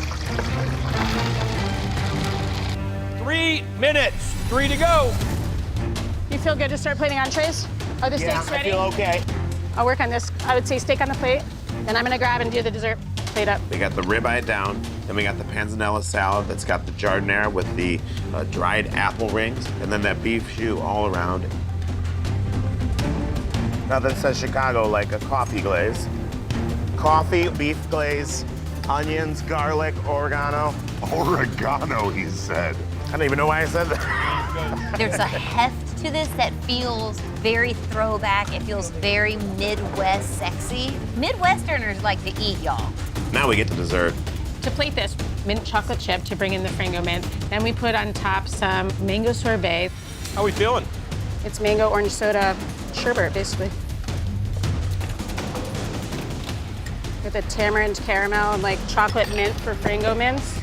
3 minutes, 3 to go. You feel good to start plating entrees? Are the steaks ready? I feel okay. I'll work on this. I would say steak on the plate, then I'm gonna grab and do the dessert plate up. We got the ribeye down, then we got the panzanella salad that's got the giardiniera with the dried apple rings, and then that beef jus all around it. Nothing says Chicago like a coffee glaze. Coffee, beef glaze, onions, garlic, oregano. Oregano, he said. I don't even know why I said that. There's a heft to this that feels very throwback. It feels very Midwest sexy. Midwesterners like to eat, y'all. Now we get to dessert. To plate this, mint chocolate chip to bring in the Frango mint. Then we put on top some mango sorbet. How we feeling? It's mango orange soda sherbet, basically. With the tamarind caramel and like chocolate mint for Frango mints.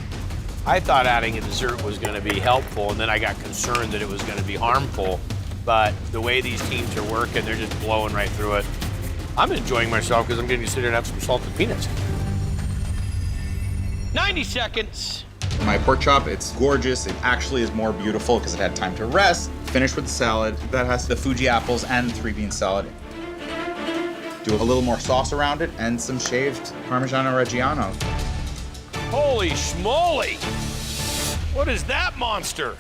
I thought adding a dessert was going to be helpful, and then I got concerned that it was going to be harmful. but the way these teams are working, they're just blowing right through it. I'm enjoying myself because I'm getting to sit here and have some salted peanuts. 90 seconds. My pork chop, it's gorgeous. It actually is more beautiful because it had time to rest. Finished with the salad that has the Fuji apples and 3-bean salad. Do a little more sauce around it and some shaved Parmigiano Reggiano. Holy schmoly! What is that monster?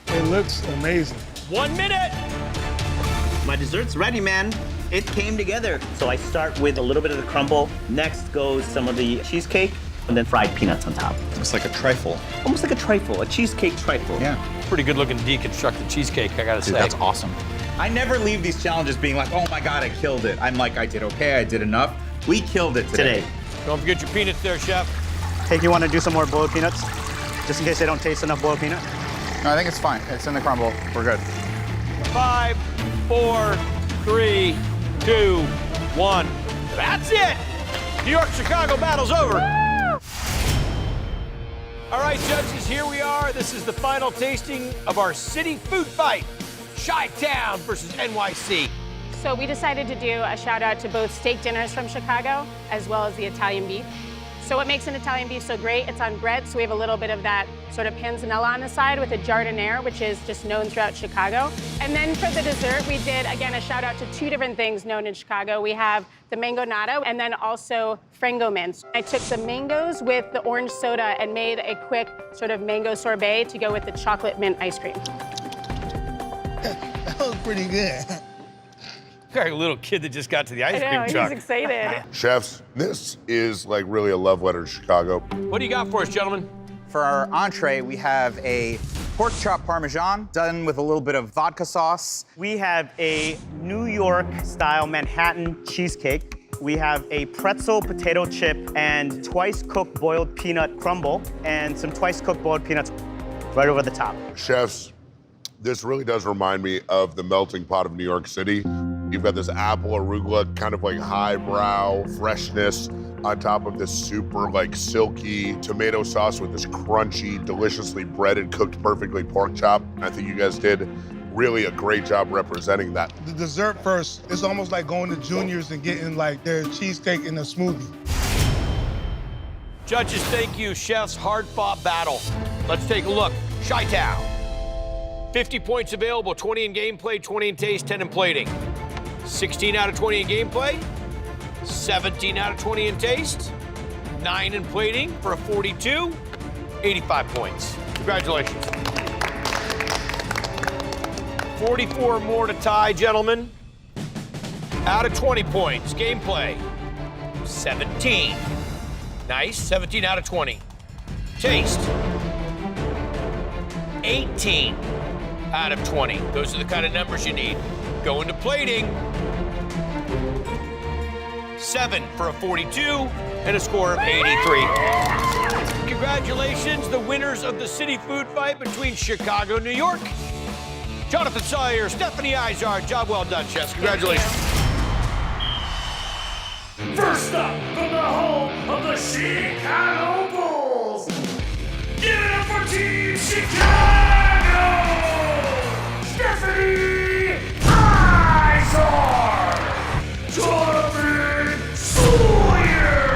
It looks amazing. 1 minute! My dessert's ready, man. It came together. So I start with a little bit of the crumble. Next goes some of the cheesecake, and then fried peanuts on top. It's like a trifle. Almost like a trifle, a cheesecake trifle. Yeah. Pretty good looking deconstructed cheesecake, I gotta say. That's awesome. I never leave these challenges being like, oh my God, I killed it. I'm like, I did okay, I did enough. We killed it today. Don't forget your peanuts there, chef. Hey, you want to do some more boiled peanuts? Just in case they don't taste enough boiled peanut? No, I think it's fine. It's in the crumble. We're good. 5, 4, 3, 2, 1. That's it! New York-Chicago battle's over. All right, judges, here we are. This is the final tasting of our city food fight. Chi-Town versus NYC. So we decided to do a shout out to both steak dinners from Chicago as well as the Italian beef. So what makes an Italian beef so great? It's on bread, so we have a little bit of that sort of panzanella on the side with a giardiniera, which is just known throughout Chicago. And then for the dessert, we did, again, a shout out to 2 different things known in Chicago. We have the mango nata and then also frango mints. I took the mangoes with the orange soda and made a quick sort of mango sorbet to go with the chocolate mint ice cream. That was pretty good. Like a little kid that just got to the ice cream truck. He's excited. Chefs, this is like really a love letter to Chicago. What do you got for us, gentlemen? For our entree, we have a pork chop Parmesan done with a little bit of vodka sauce. We have a New York-style Manhattan cheesecake. We have a pretzel potato chip and twice-cooked boiled peanut crumble and some twice-cooked boiled peanuts right over the top. Chefs, this really does remind me of the melting pot of New York City. You've got this apple arugula, kind of like highbrow freshness on top of this super like silky tomato sauce with this crunchy, deliciously breaded, cooked perfectly pork chop. I think you guys did really a great job representing that. The dessert first, it's almost like going to Junior's and getting like their cheesecake in a smoothie. Judges, thank you. Chefs, hard-fought battle. Let's take a look. Chi-Town. 50 points available, 20 in gameplay, 20 in taste, 10 in plating. 16 out of 20 in gameplay, 17 out of 20 in taste, 9 in plating for a 42, 85 points. Congratulations. 44 more to tie, gentlemen. Out of 20 points, gameplay, 17. Nice, 17 out of 20. Taste, 18 out of 20. Those are the kind of numbers you need. Go into plating. 7 for a 42 and a score of 83. Congratulations, the winners of the city food fight between Chicago, New York. Jonathan Sawyer, Stephanie Izard, job well done, chefs. Congratulations. First up, from the home of the Chicago Bulls, give it up for Team Chicago! Stephanie Izard! Jonathan Sawyer!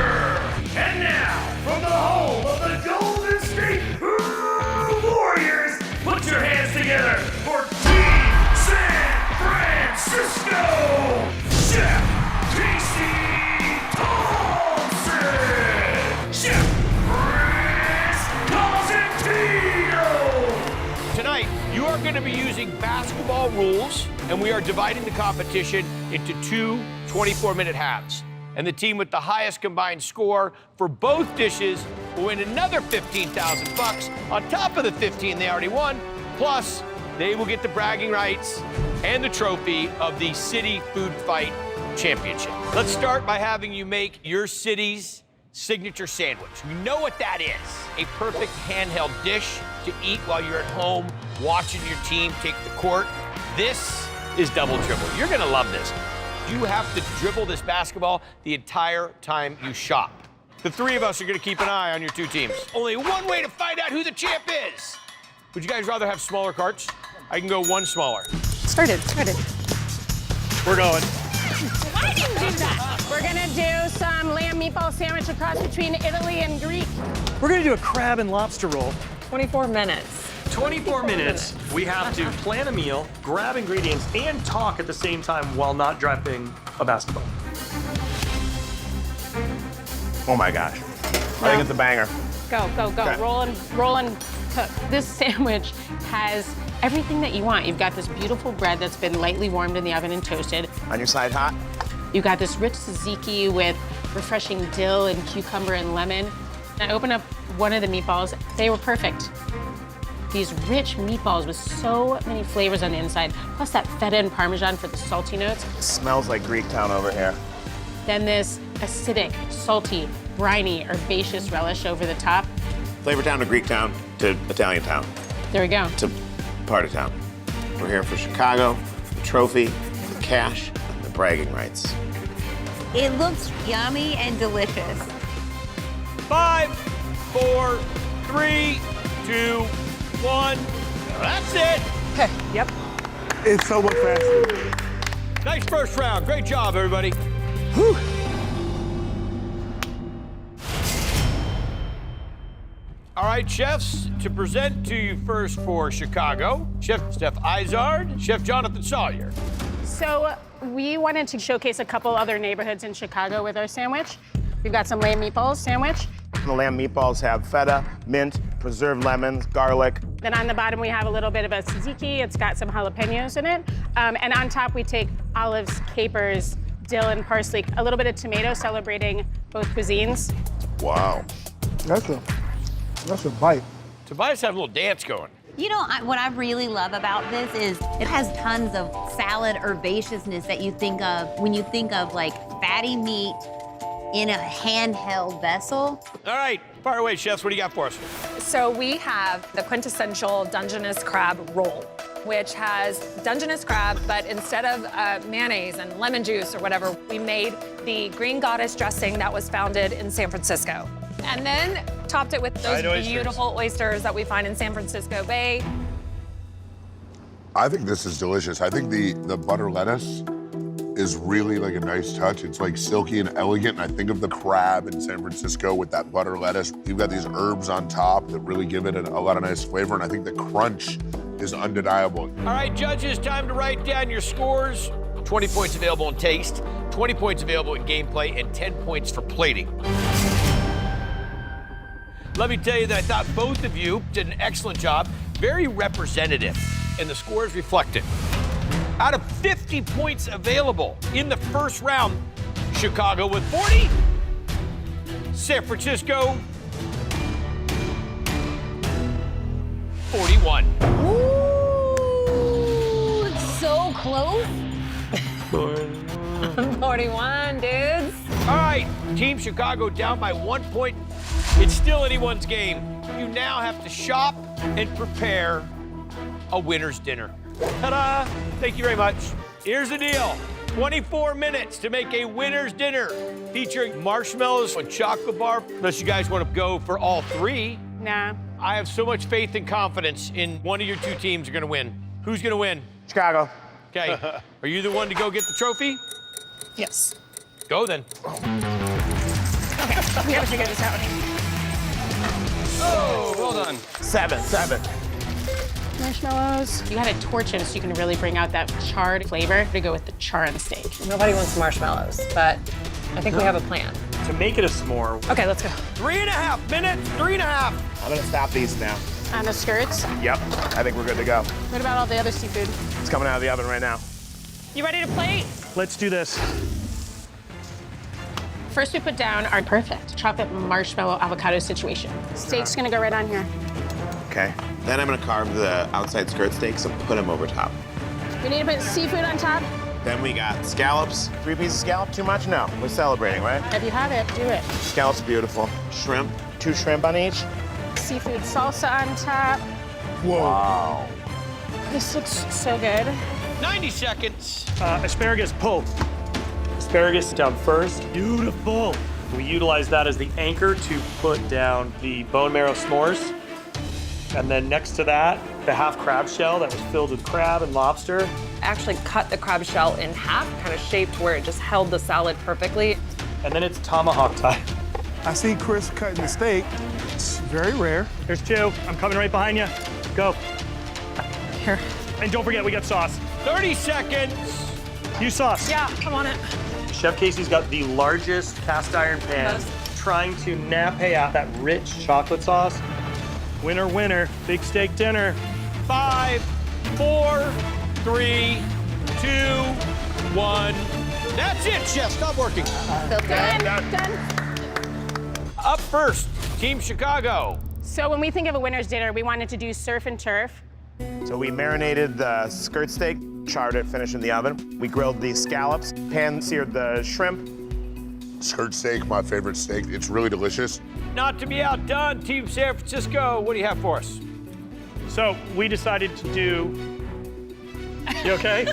And now, from the home of the Golden State Warriors, put your hands together for Team San Francisco! Chef Casey Thompson! Chef Chris Cosentino! Tonight, you are going to be using basketball rules, and we are dividing the competition into 2 24-minute halves. And the team with the highest combined score for both dishes will win another $15,000 on top of the 15 they already won. Plus, they will get the bragging rights and the trophy of the City Food Fight Championship. Let's start by having you make your city's signature sandwich. You know what that is. A perfect handheld dish to eat while you're at home watching your team take the court. This is double dribble. You're gonna love this. You have to dribble this basketball the entire time you shop. The 3 of us are gonna keep an eye on your 2 teams. Only one way to find out who the champ is. Would you guys rather have smaller carts? I can go 1 smaller. Started. We're going. Why didn't you do that? We're gonna do some lamb meatball sandwich across between Italy and Greek. We're gonna do a crab and lobster roll. 24 minutes. 24 minutes. We have to plan a meal, grab ingredients, and talk at the same time while not dropping a basketball. Oh my gosh. I think it's a banger. Go. Okay. Roll and cook. This sandwich has everything that you want. You've got this beautiful bread that's been lightly warmed in the oven and toasted. On your side hot? You've got this rich tzatziki with refreshing dill and cucumber and lemon. I opened up one of the meatballs. They were perfect. These rich meatballs with so many flavors on the inside, plus that feta and Parmesan for the salty notes. Smells like Greek town over here. Then this acidic, salty, briny, herbaceous relish over the top. Flavor town to Greek town to Italian town There we go. to party town. We're here for Chicago, the trophy, the cash, and the bragging rights. It looks yummy and delicious. 5, 4, 3, 2, 1. That's it. Yep. It's so much faster. Nice first round. Great job, everybody. Whew. All right, chefs, to present to you first for Chicago, Chef Steph Izard, Chef Jonathan Sawyer. So we wanted to showcase a couple other neighborhoods in Chicago with our sandwich. We've got some lamb meatballs sandwich. The lamb meatballs have feta, mint, preserved lemons, garlic. Then on the bottom, we have a little bit of a tzatziki. It's got some jalapenos in it. And on top, we take olives, capers, dill, and parsley. A little bit of tomato, celebrating both cuisines. Wow. That's a bite. Tobias had a little dance going. You know, what I really love about this is it has tons of salad herbaceousness that you think of when you think of like fatty meat in a handheld vessel. All right, fire away, chefs. What do you got for us? So we have the quintessential Dungeness crab roll, which has Dungeness crab, but instead of mayonnaise and lemon juice or whatever, we made the green goddess dressing that was founded in San Francisco. And then topped it with those beautiful oysters that we find in San Francisco Bay. I think this is delicious. I think the butter lettuce is really like a nice touch. It's like silky and elegant. And I think of the crab in San Francisco with that butter lettuce. You've got these herbs on top that really give it a lot of nice flavor. And I think the crunch is undeniable. All right, judges, time to write down your scores. 20 points available in taste, 20 points available in gameplay, and 10 points for plating. Let me tell you that I thought both of you did an excellent job, very representative, and the scores reflect it. Out of 50 points available in the first round, Chicago with 40, San Francisco 41. Ooh, it's so close. 41, dudes. All right, Team Chicago down by 1 point. It's still anyone's game. You now have to shop and prepare a winner's dinner. Ta-da! Thank you very much. Here's the deal. 24 minutes to make a winner's dinner featuring marshmallows and chocolate bar. Unless you guys want to go for all three. Nah. I have so much faith and confidence in one of your two teams are going to win. Who's going to win? Chicago. Okay. Are you the one to go get the trophy? Yes. Go then. Okay, we have to figure this out. Oh, well done. 7. Marshmallows. You gotta torch them so you can really bring out that charred flavor to go with the char on the steak. Nobody wants marshmallows, but I think we have a plan. To make it a s'more. Okay, let's go. 3.5 minutes, 3.5. I'm gonna stop these now. On the skirts. Yep, I think we're good to go. What about all the other seafood? It's coming out of the oven right now. You ready to plate? Let's do this. First, we put down our perfect chocolate marshmallow avocado situation. Steak's gonna go right on here. Okay. Then I'm gonna carve the outside skirt steaks and put them over top. We need to put seafood on top. Then we got scallops. 3 pieces of scallop, too much? No, we're celebrating, right? If you have it, do it. Scallops are beautiful. Shrimp, 2 shrimp on each. Seafood salsa on top. Whoa. Wow. This looks so good. 90 seconds. Asparagus pull. Asparagus down first. Beautiful. We utilize that as the anchor to put down the bone marrow s'mores. And then next to that, the half crab shell that was filled with crab and lobster. I actually cut the crab shell in half, kind of shaped where it just held the salad perfectly. And then it's tomahawk time. I see Chris cutting the steak. It's very rare. Here's 2. I'm coming right behind you. Go. Here. And don't forget, we got sauce. 30 seconds. Use sauce. Yeah, I'm on it. Chef Casey's got the largest cast iron pan, trying to nappe out that rich chocolate sauce. Winner, winner, big steak dinner. 5, 4, 3, 2, 1. That's it, Chef. Stop working. Up first, Team Chicago. So when we think of a winner's dinner, we wanted to do surf and turf. So we marinated the skirt steak, charred it, finished in the oven. We grilled the scallops, pan-seared the shrimp. Skirt steak, my favorite steak. It's really delicious. Not to be outdone, Team San Francisco, what do you have for us? So we decided to do, you okay?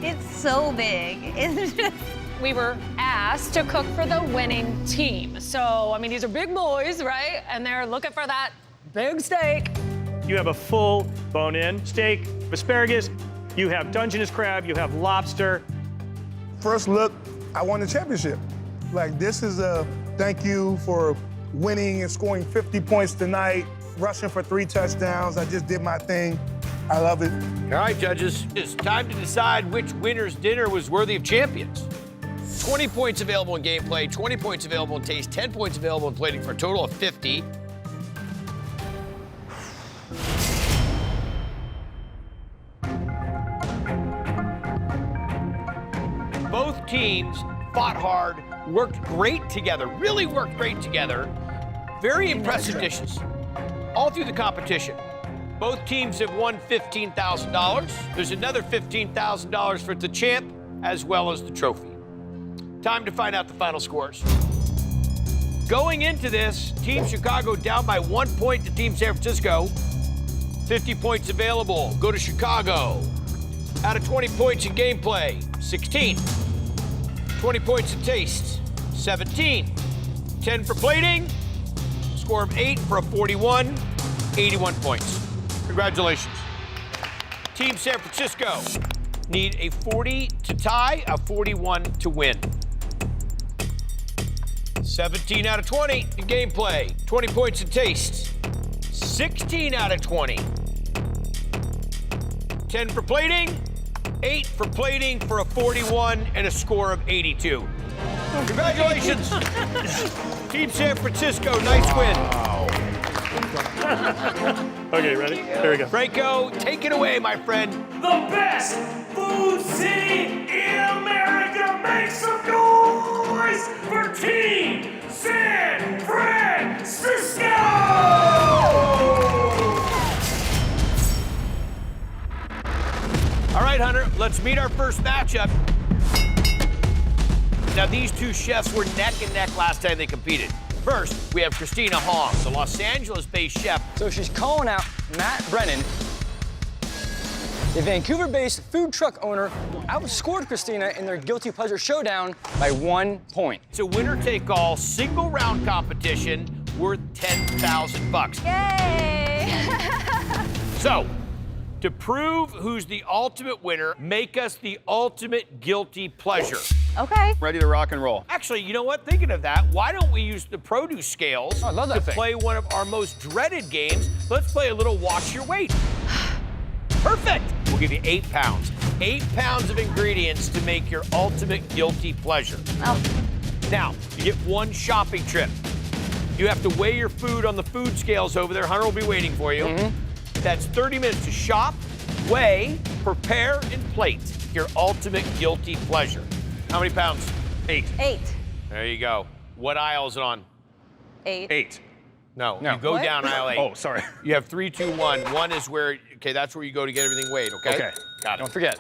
It's so big. It's just... We were asked to cook for the winning team. So, I mean, these are big boys, right? And they're looking for that big steak. You have a full bone-in steak, asparagus, you have Dungeness crab, you have lobster. First look, I won the championship. Like, this is a thank you for winning and scoring 50 points tonight, rushing for 3 touchdowns. I just did my thing. I love it. All right, judges, it's time to decide which winner's dinner was worthy of champions. 20 points available in gameplay, 20 points available in taste, 10 points available in plating for a total of 50. Both teams fought hard, worked great together, really worked great together. Very impressive dishes all through the competition. Both teams have won $15,000. There's another $15,000 for the champ, as well as the trophy. Time to find out the final scores. Going into this, Team Chicago down by 1 point to Team San Francisco. 50 points available, go to Chicago. Out of 20 points in gameplay, 16. 20 points in taste, 17. 10 for plating, score of 8 for a 41, 81 points. Congratulations. Team San Francisco need a 40 to tie, a 41 to win. 17 out of 20 in gameplay, 20 points in taste, 16 out of 20. 10 for plating, 8 for plating for a 41 and a score of 82. Congratulations. Team San Francisco, nice win. Okay, ready? Here we go. Franco, take it away, my friend. The best food city in America. Make some noise for Team San Francisco! All right, Hunter, let's meet our first matchup. Now, these two chefs were neck and neck last time they competed. First, we have Christina Hong, the Los Angeles-based chef. So she's calling out Matt Brennan, the Vancouver-based food truck owner who outscored Christina in their Guilty Pleasure Showdown by 1 point. It's a winner-take-all, single-round competition worth $10,000. Yay! So, to prove who's the ultimate winner, make us the ultimate guilty pleasure. Okay. Ready to rock and roll. Actually, you know what? Thinking of that, why don't we use the produce scales I love that to thing. play one of our most dreaded games? Let's play a little watch your weight. Perfect. We'll give you 8 pounds. 8 pounds of ingredients to make your ultimate guilty pleasure. Oh. Now, you get 1 shopping trip. You have to weigh your food on the food scales over there. Hunter will be waiting for you. That's 30 minutes to shop, weigh, prepare, and plate your ultimate guilty pleasure. How many pounds? 8. 8. There you go. What aisle is it on? 8. 8. No, No. you go What? down aisle 8. Oh, sorry. You have 3, 2, 1. 1 is where, okay, that's where you go to get everything weighed, okay? Okay. Got it. Don't forget.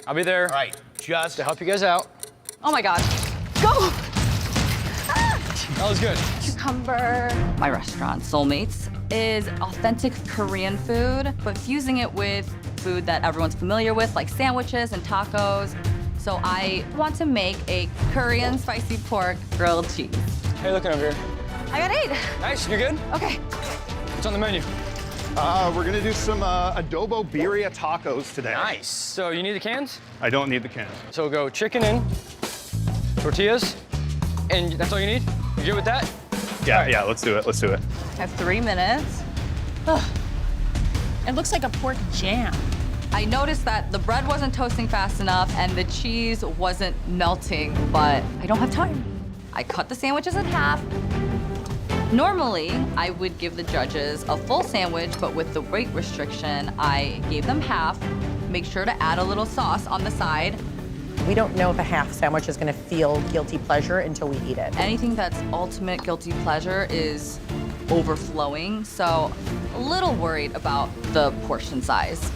I'll be there All right, just to help you guys out. Oh my God. Go! That was good. Cucumber. My restaurant, Soulmates, is authentic Korean food, but fusing it with food that everyone's familiar with, like sandwiches and tacos. So I want to make a Korean spicy pork grilled cheese. How you looking over here? I got 8. Nice, you good? Okay. What's on the menu? We're gonna do some adobo birria tacos today. Nice. So you need the cans? I don't need the cans. So we'll go chicken in, tortillas, and that's all you need? You good with that? Yeah, let's do it. Let's do it. I have 3 minutes. It looks like a pork jam. I noticed that the bread wasn't toasting fast enough and the cheese wasn't melting, but I don't have time. I cut the sandwiches in half. Normally, I would give the judges a full sandwich, but with the weight restriction, I gave them half. Make sure to add a little sauce on the side. We don't know if a half sandwich is gonna feel guilty pleasure until we eat it. Anything that's ultimate guilty pleasure is overflowing, so a little worried about the portion size.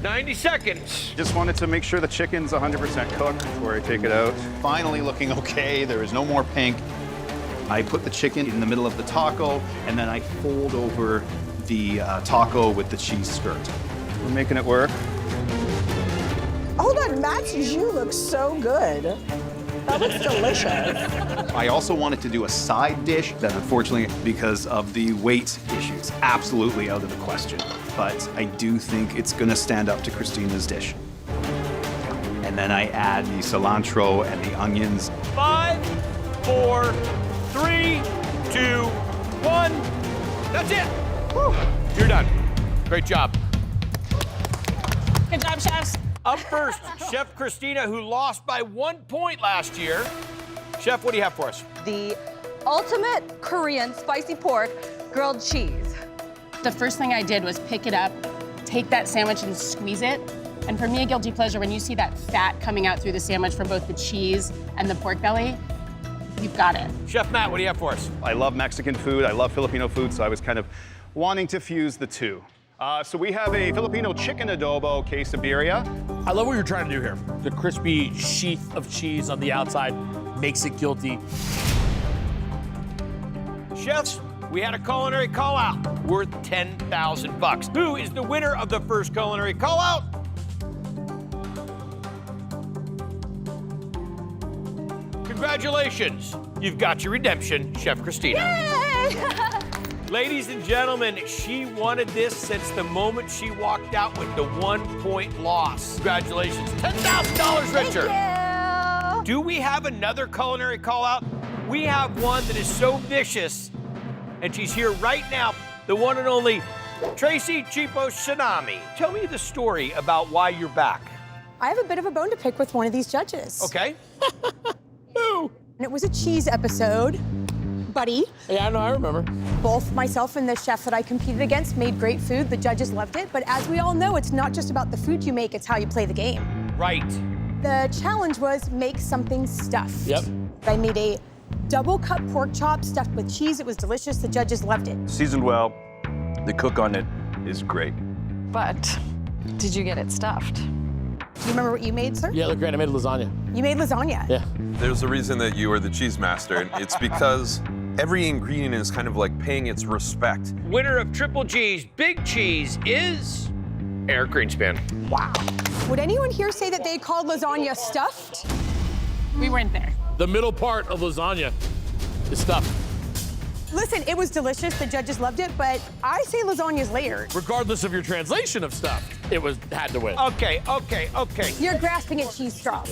90 seconds. Just wanted to make sure the chicken's 100% cooked before I take it out. Finally looking okay. There is no more pink. I put the chicken in the middle of the taco, and then I fold over the taco with the cheese skirt. We're making it work. Hold on, Matt's jus looks so good. That looks delicious. I also wanted to do a side dish that, unfortunately, because of the weight issues, absolutely out of the question. But I do think it's gonna stand up to Christina's dish. And then I add the cilantro and the onions. 5, 4, 3, 2, 1. That's it. Whew. You're done. Great job. Good job, chefs. Up first, Chef Christina, who lost by 1 point last year. Chef, what do you have for us? The ultimate Korean spicy pork grilled cheese. The first thing I did was pick it up, take that sandwich and squeeze it. And for me, a guilty pleasure, when you see that fat coming out through the sandwich from both the cheese and the pork belly, you've got it. Chef Matt, what do you have for us? I love Mexican food, I love Filipino food, so I was kind of wanting to fuse the two. So we have a Filipino chicken adobo quesadilla. I love what you're trying to do here. The crispy sheath of cheese on the outside makes it guilty. Chefs, we had a culinary call-out worth $10,000. Who is the winner of the first culinary call-out? Congratulations, you've got your redemption, Chef Christina. Yay! Ladies and gentlemen, she wanted this since the moment she walked out with the 1 point loss. Congratulations, $10,000 richer. Thank you. Do we have another culinary call-out? We have one that is so vicious, and she's here right now, the one and only Tracy Chipo Shinami. Tell me the story about why you're back. I have a bit of a bone to pick with one of these judges. Okay. Who? And it was a cheese episode. Buddy. Yeah, no, I remember. Both myself and the chef that I competed against made great food. The judges loved it. But as we all know, it's not just about the food you make, it's how you play the game. Right. The challenge was make something stuffed. Yep. I made a double cut pork chop stuffed with cheese. It was delicious. The judges loved it. Seasoned well. The cook on it is great. But did you get it stuffed? Do you remember what you made, sir? Yeah, look great. I made lasagna. You made lasagna. Yeah. There's a reason that you are the cheese master, and it's because every ingredient is kind of like paying its respect. Winner of Triple G's Big Cheese is Eric Greenspan. Wow. Would anyone here say that they called lasagna stuffed? We weren't there. The middle part of lasagna is stuffed. Listen, it was delicious. The judges loved it, but I say lasagna's layered. Regardless of your translation of stuffed, it had to win. Okay. You're grasping at cheese straws.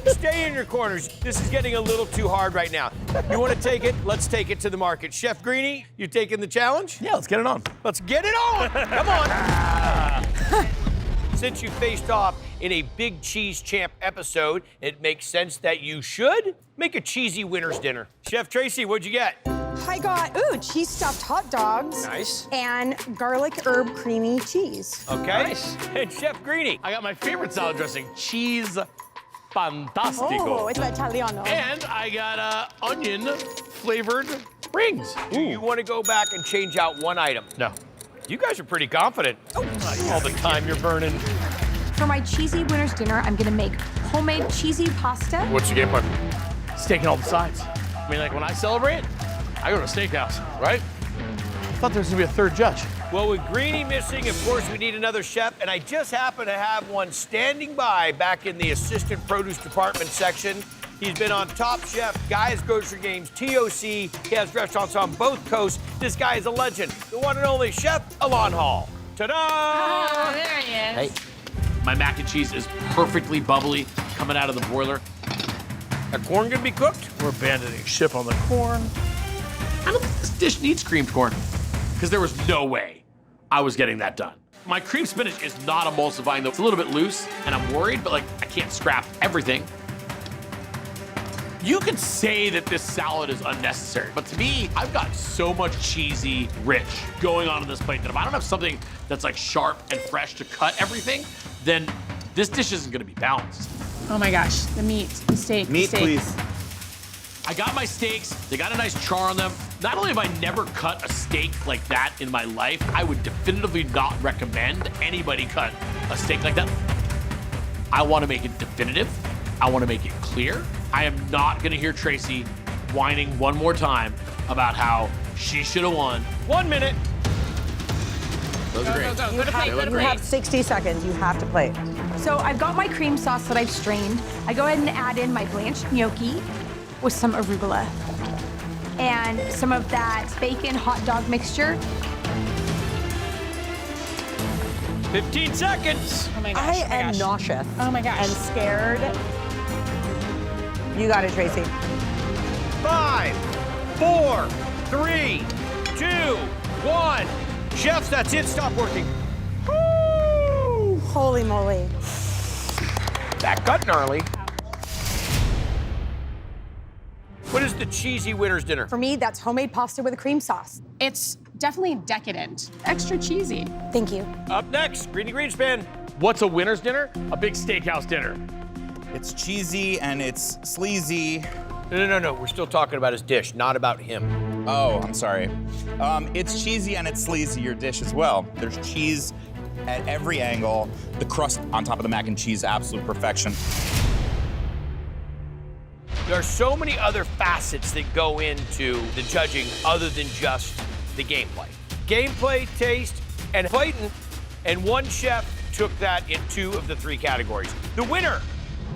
Stay in your corners. This is getting a little too hard right now. You want to take it? Let's take it to the market. Chef Greenie, you taking the challenge? Yeah, let's get it on. Let's get it on. Come on. Since you faced off in a Big Cheese Champ episode, it makes sense that you should make a cheesy winner's dinner. Chef Tracy, what'd you get? I got, cheese stuffed hot dogs. Nice. And garlic herb creamy cheese. Okay. Nice. And Chef Greenie. I got my favorite salad dressing, cheese fantastico. Oh, it's Italiano. And I got onion flavored rings. Do you want to go back and change out one item? No. You guys are pretty confident. All the time you're burning. For my cheesy winner's dinner, I'm gonna make homemade cheesy pasta. What's your game plan? Steak and all the sides. I mean, like when I celebrate, I go to a steakhouse, right? I thought there was gonna be a third judge. Well, with Greenie missing, of course, we need another chef, and I just happen to have one standing by back in the assistant produce department section. He's been on Top Chef, Guy's Grocery Games, TOC. He has restaurants on both coasts. This guy is a legend. The one and only Chef Alon Hall. Ta-da! Oh, there he is. Hey, my mac and cheese is perfectly bubbly coming out of the boiler. That corn gonna be cooked? We're abandoning ship on the corn. I don't think this dish needs creamed corn because there was no way I was getting that done. My cream spinach is not emulsifying though. It's a little bit loose and I'm worried, but like I can't scrap everything. You could say that this salad is unnecessary, but to me, I've got so much cheesy, rich going on this plate that if I don't have something that's like sharp and fresh to cut everything, then this dish isn't gonna be balanced. Oh my gosh, the meat, the steak, the steak. Please. I got my steaks, they got a nice char on them. Not only have I never cut a steak like that in my life, I would definitively not recommend anybody cut a steak like that. I wanna make it definitive. I wanna make it clear. I am not gonna hear Tracy whining one more time about how she should have won. 1 minute. Those are great. You have 60 seconds. You have to play. So I've got my cream sauce that I've strained. I go ahead and add in my blanched gnocchi with some arugula and some of that bacon hot dog mixture. 15 seconds. Oh my gosh. I am nauseous. Oh my gosh. And scared. You got it, Tracy. 5, 4, 3, 2, 1. Chefs, that's it. Stop working. Woo! Holy moly. That got gnarly. What is the cheesy winner's dinner? For me, that's homemade pasta with a cream sauce. It's definitely decadent. Extra cheesy. Thank you. Up next, Greeny Greenspan. What's a winner's dinner? A big steakhouse dinner. It's cheesy and it's sleazy. No. We're still talking about his dish, not about him. Oh, I'm sorry. It's cheesy and it's sleazy, your dish as well. There's cheese at every angle. The crust on top of the mac and cheese, absolute perfection. There are so many other facets that go into the judging other than just the gameplay. Gameplay, taste, and fighting. And one chef took that in 2 of the 3 categories. The winner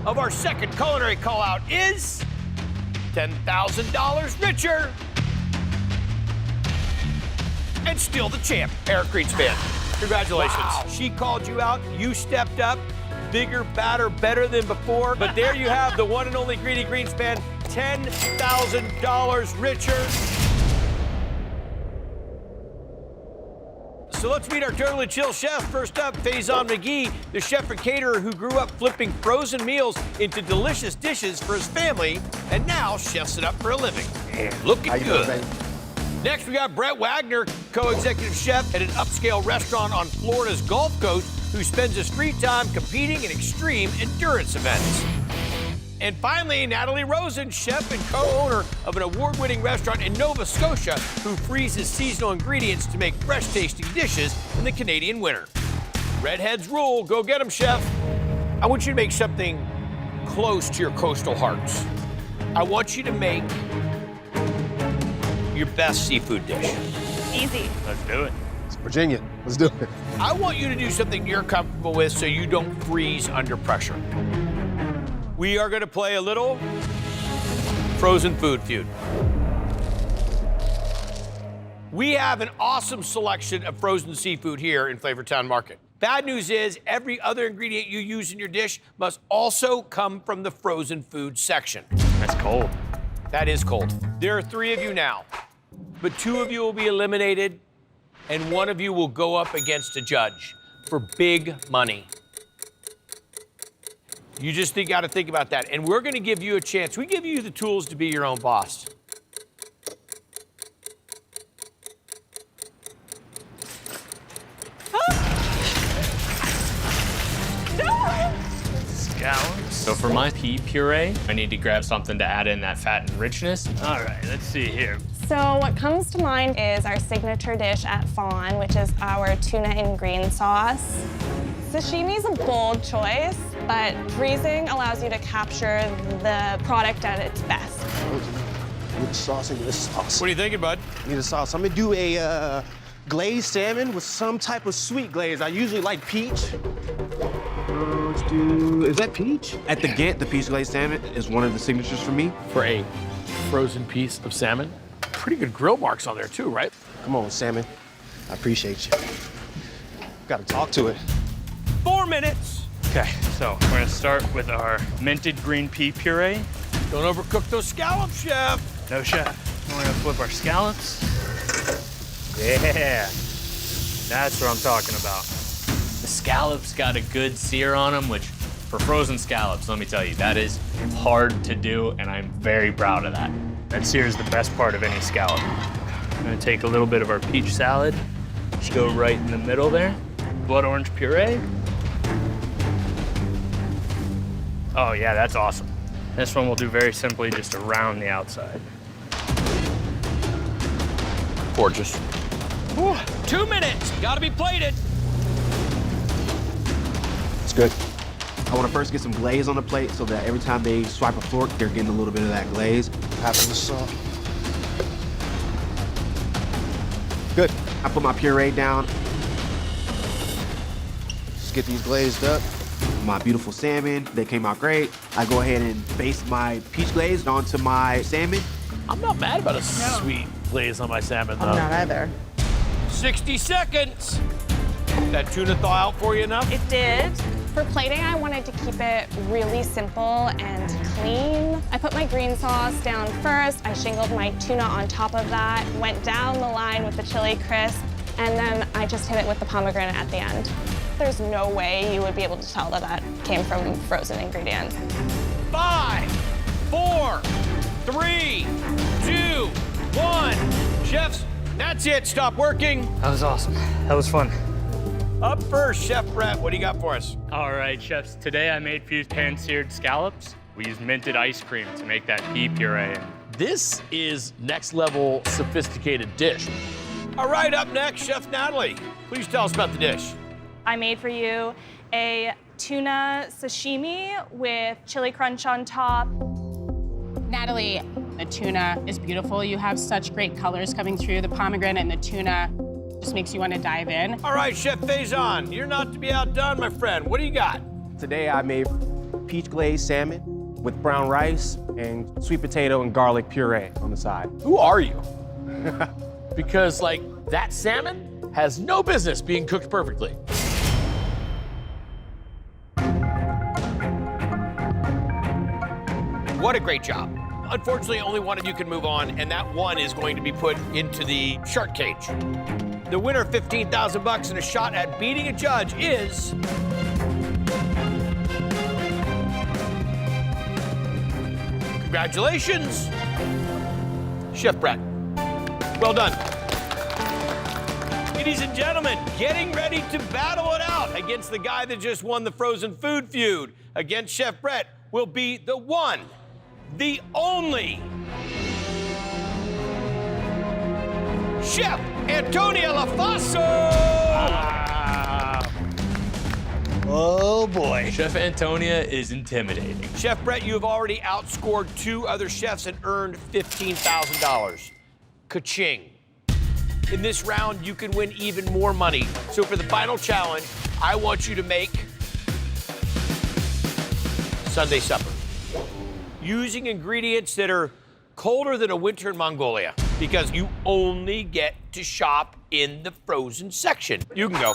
of our second culinary call-out is $10,000 richer and still the champ, Eric Greenspan. Congratulations. Wow. She called you out. You stepped up. Bigger, badder, better than before. But there you have the one and only Greeny Greenspan, $10,000 richer. So let's meet our totally chill chef. First up, Faison McGee, the chef and caterer who grew up flipping frozen meals into delicious dishes for his family, and now chefs it up for a living. Looking good. Next, we got Brett Wagner, co-executive chef at an upscale restaurant on Florida's Gulf Coast, who spends his free time competing in extreme endurance events. And finally, Natalie Rosen, chef and co-owner of an award-winning restaurant in Nova Scotia, who freezes seasonal ingredients to make fresh-tasting dishes in the Canadian winter. Redheads rule. Go get them, chef. I want you to make something close to your coastal hearts. I want you to make your best seafood dish. Easy. Let's do it. It's Virginia. Let's do it. I want you to do something you're comfortable with so you don't freeze under pressure. We are going to play a little frozen food feud. We have an awesome selection of frozen seafood here in Flavortown Market. Bad news is every other ingredient you use in your dish must also come from the frozen food section. That's cold. That is cold. There are 3 of you now, but 2 of you will be eliminated and 1 of you will go up against a judge for big money. You just got to think about that. And we're going to give you a chance. We give you the tools to be your own boss. So for my pea puree, I need to grab something to add in that fat and richness. All right, let's see here. So what comes to mind is our signature dish at Fawn, which is our tuna and green sauce. Sashimi is a bold choice, but freezing allows you to capture the product at its best. Need a sauce into this sauce. What are you thinking, bud? Need a sauce. I'm gonna do a glazed salmon with some type of sweet glaze. I usually like peach. let's do, is that peach? At the Ghent, the peach glazed salmon is one of the signatures for me. For a frozen piece of salmon. Pretty good grill marks on there too, right? Come on, salmon. I appreciate you. Gotta talk to it. 4 minutes. Okay, so we're gonna start with our minted green pea puree. Don't overcook those scallops, chef. No, chef. We're gonna flip our scallops. Yeah, that's what I'm talking about. The scallops got a good sear on them, which for frozen scallops, let me tell you, that is hard to do, and I'm very proud of that. That sear is the best part of any scallop. I'm gonna take a little bit of our peach salad, just go right in the middle there. Blood orange puree. Oh yeah, that's awesome. This one we'll do very simply just around the outside. Gorgeous. Whew, 2 minutes. Gotta be plated. It's good. I want to first get some glaze on the plate so that every time they swipe a fork, they're getting a little bit of that glaze. Half of the salt. Good. I put my puree down. Just get these glazed up. My beautiful salmon, they came out great. I go ahead and base my peach glaze onto my salmon. I'm not mad about a sweet glaze on my salmon, though. I'm not either. 60 seconds. That tuna thaw out for you enough? It did. For plating, I wanted to keep it really simple and clean. I put my green sauce down first. I shingled my tuna on top of that, went down the line with the chili crisp, and then I just hit it with the pomegranate at the end. There's no way you would be able to tell that that came from frozen ingredients. 5, 4, 3, 2, 1. Chefs, that's it. Stop working. That was awesome. That was fun. Up first, Chef Brett. What do you got for us? All right, chefs. Today I made fused pan-seared scallops. We used minted ice cream to make that pea puree. This is next level sophisticated dish. All right, up next, Chef Natalie. Please tell us about the dish. I made for you a tuna sashimi with chili crunch on top. Natalie, the tuna is beautiful. You have such great colors coming through. The pomegranate and the tuna just makes you want to dive in. All right, Chef Faison, you're not to be outdone, my friend. What do you got? Today I made peach glazed salmon with brown rice and sweet potato and garlic puree on the side. Who are you? Because, like, that salmon has no business being cooked perfectly. What a great job. Unfortunately, only one of you can move on, and that one is going to be put into the shark cage. The winner of $15,000 and a shot at beating a judge is... Congratulations, Chef Brett. Well done. Ladies and gentlemen, getting ready to battle it out against the guy that just won the frozen food feud against Chef Brett will be the one, the only Chef Antonia LaFaso! Oh boy. Chef Antonia is intimidating. Chef Brett, you have already outscored 2 other chefs and earned $15,000. Ka-ching. In this round, you can win even more money. So for the final challenge, I want you to make Sunday supper using ingredients that are colder than a winter in Mongolia, because you only get to shop in the frozen section. You can go.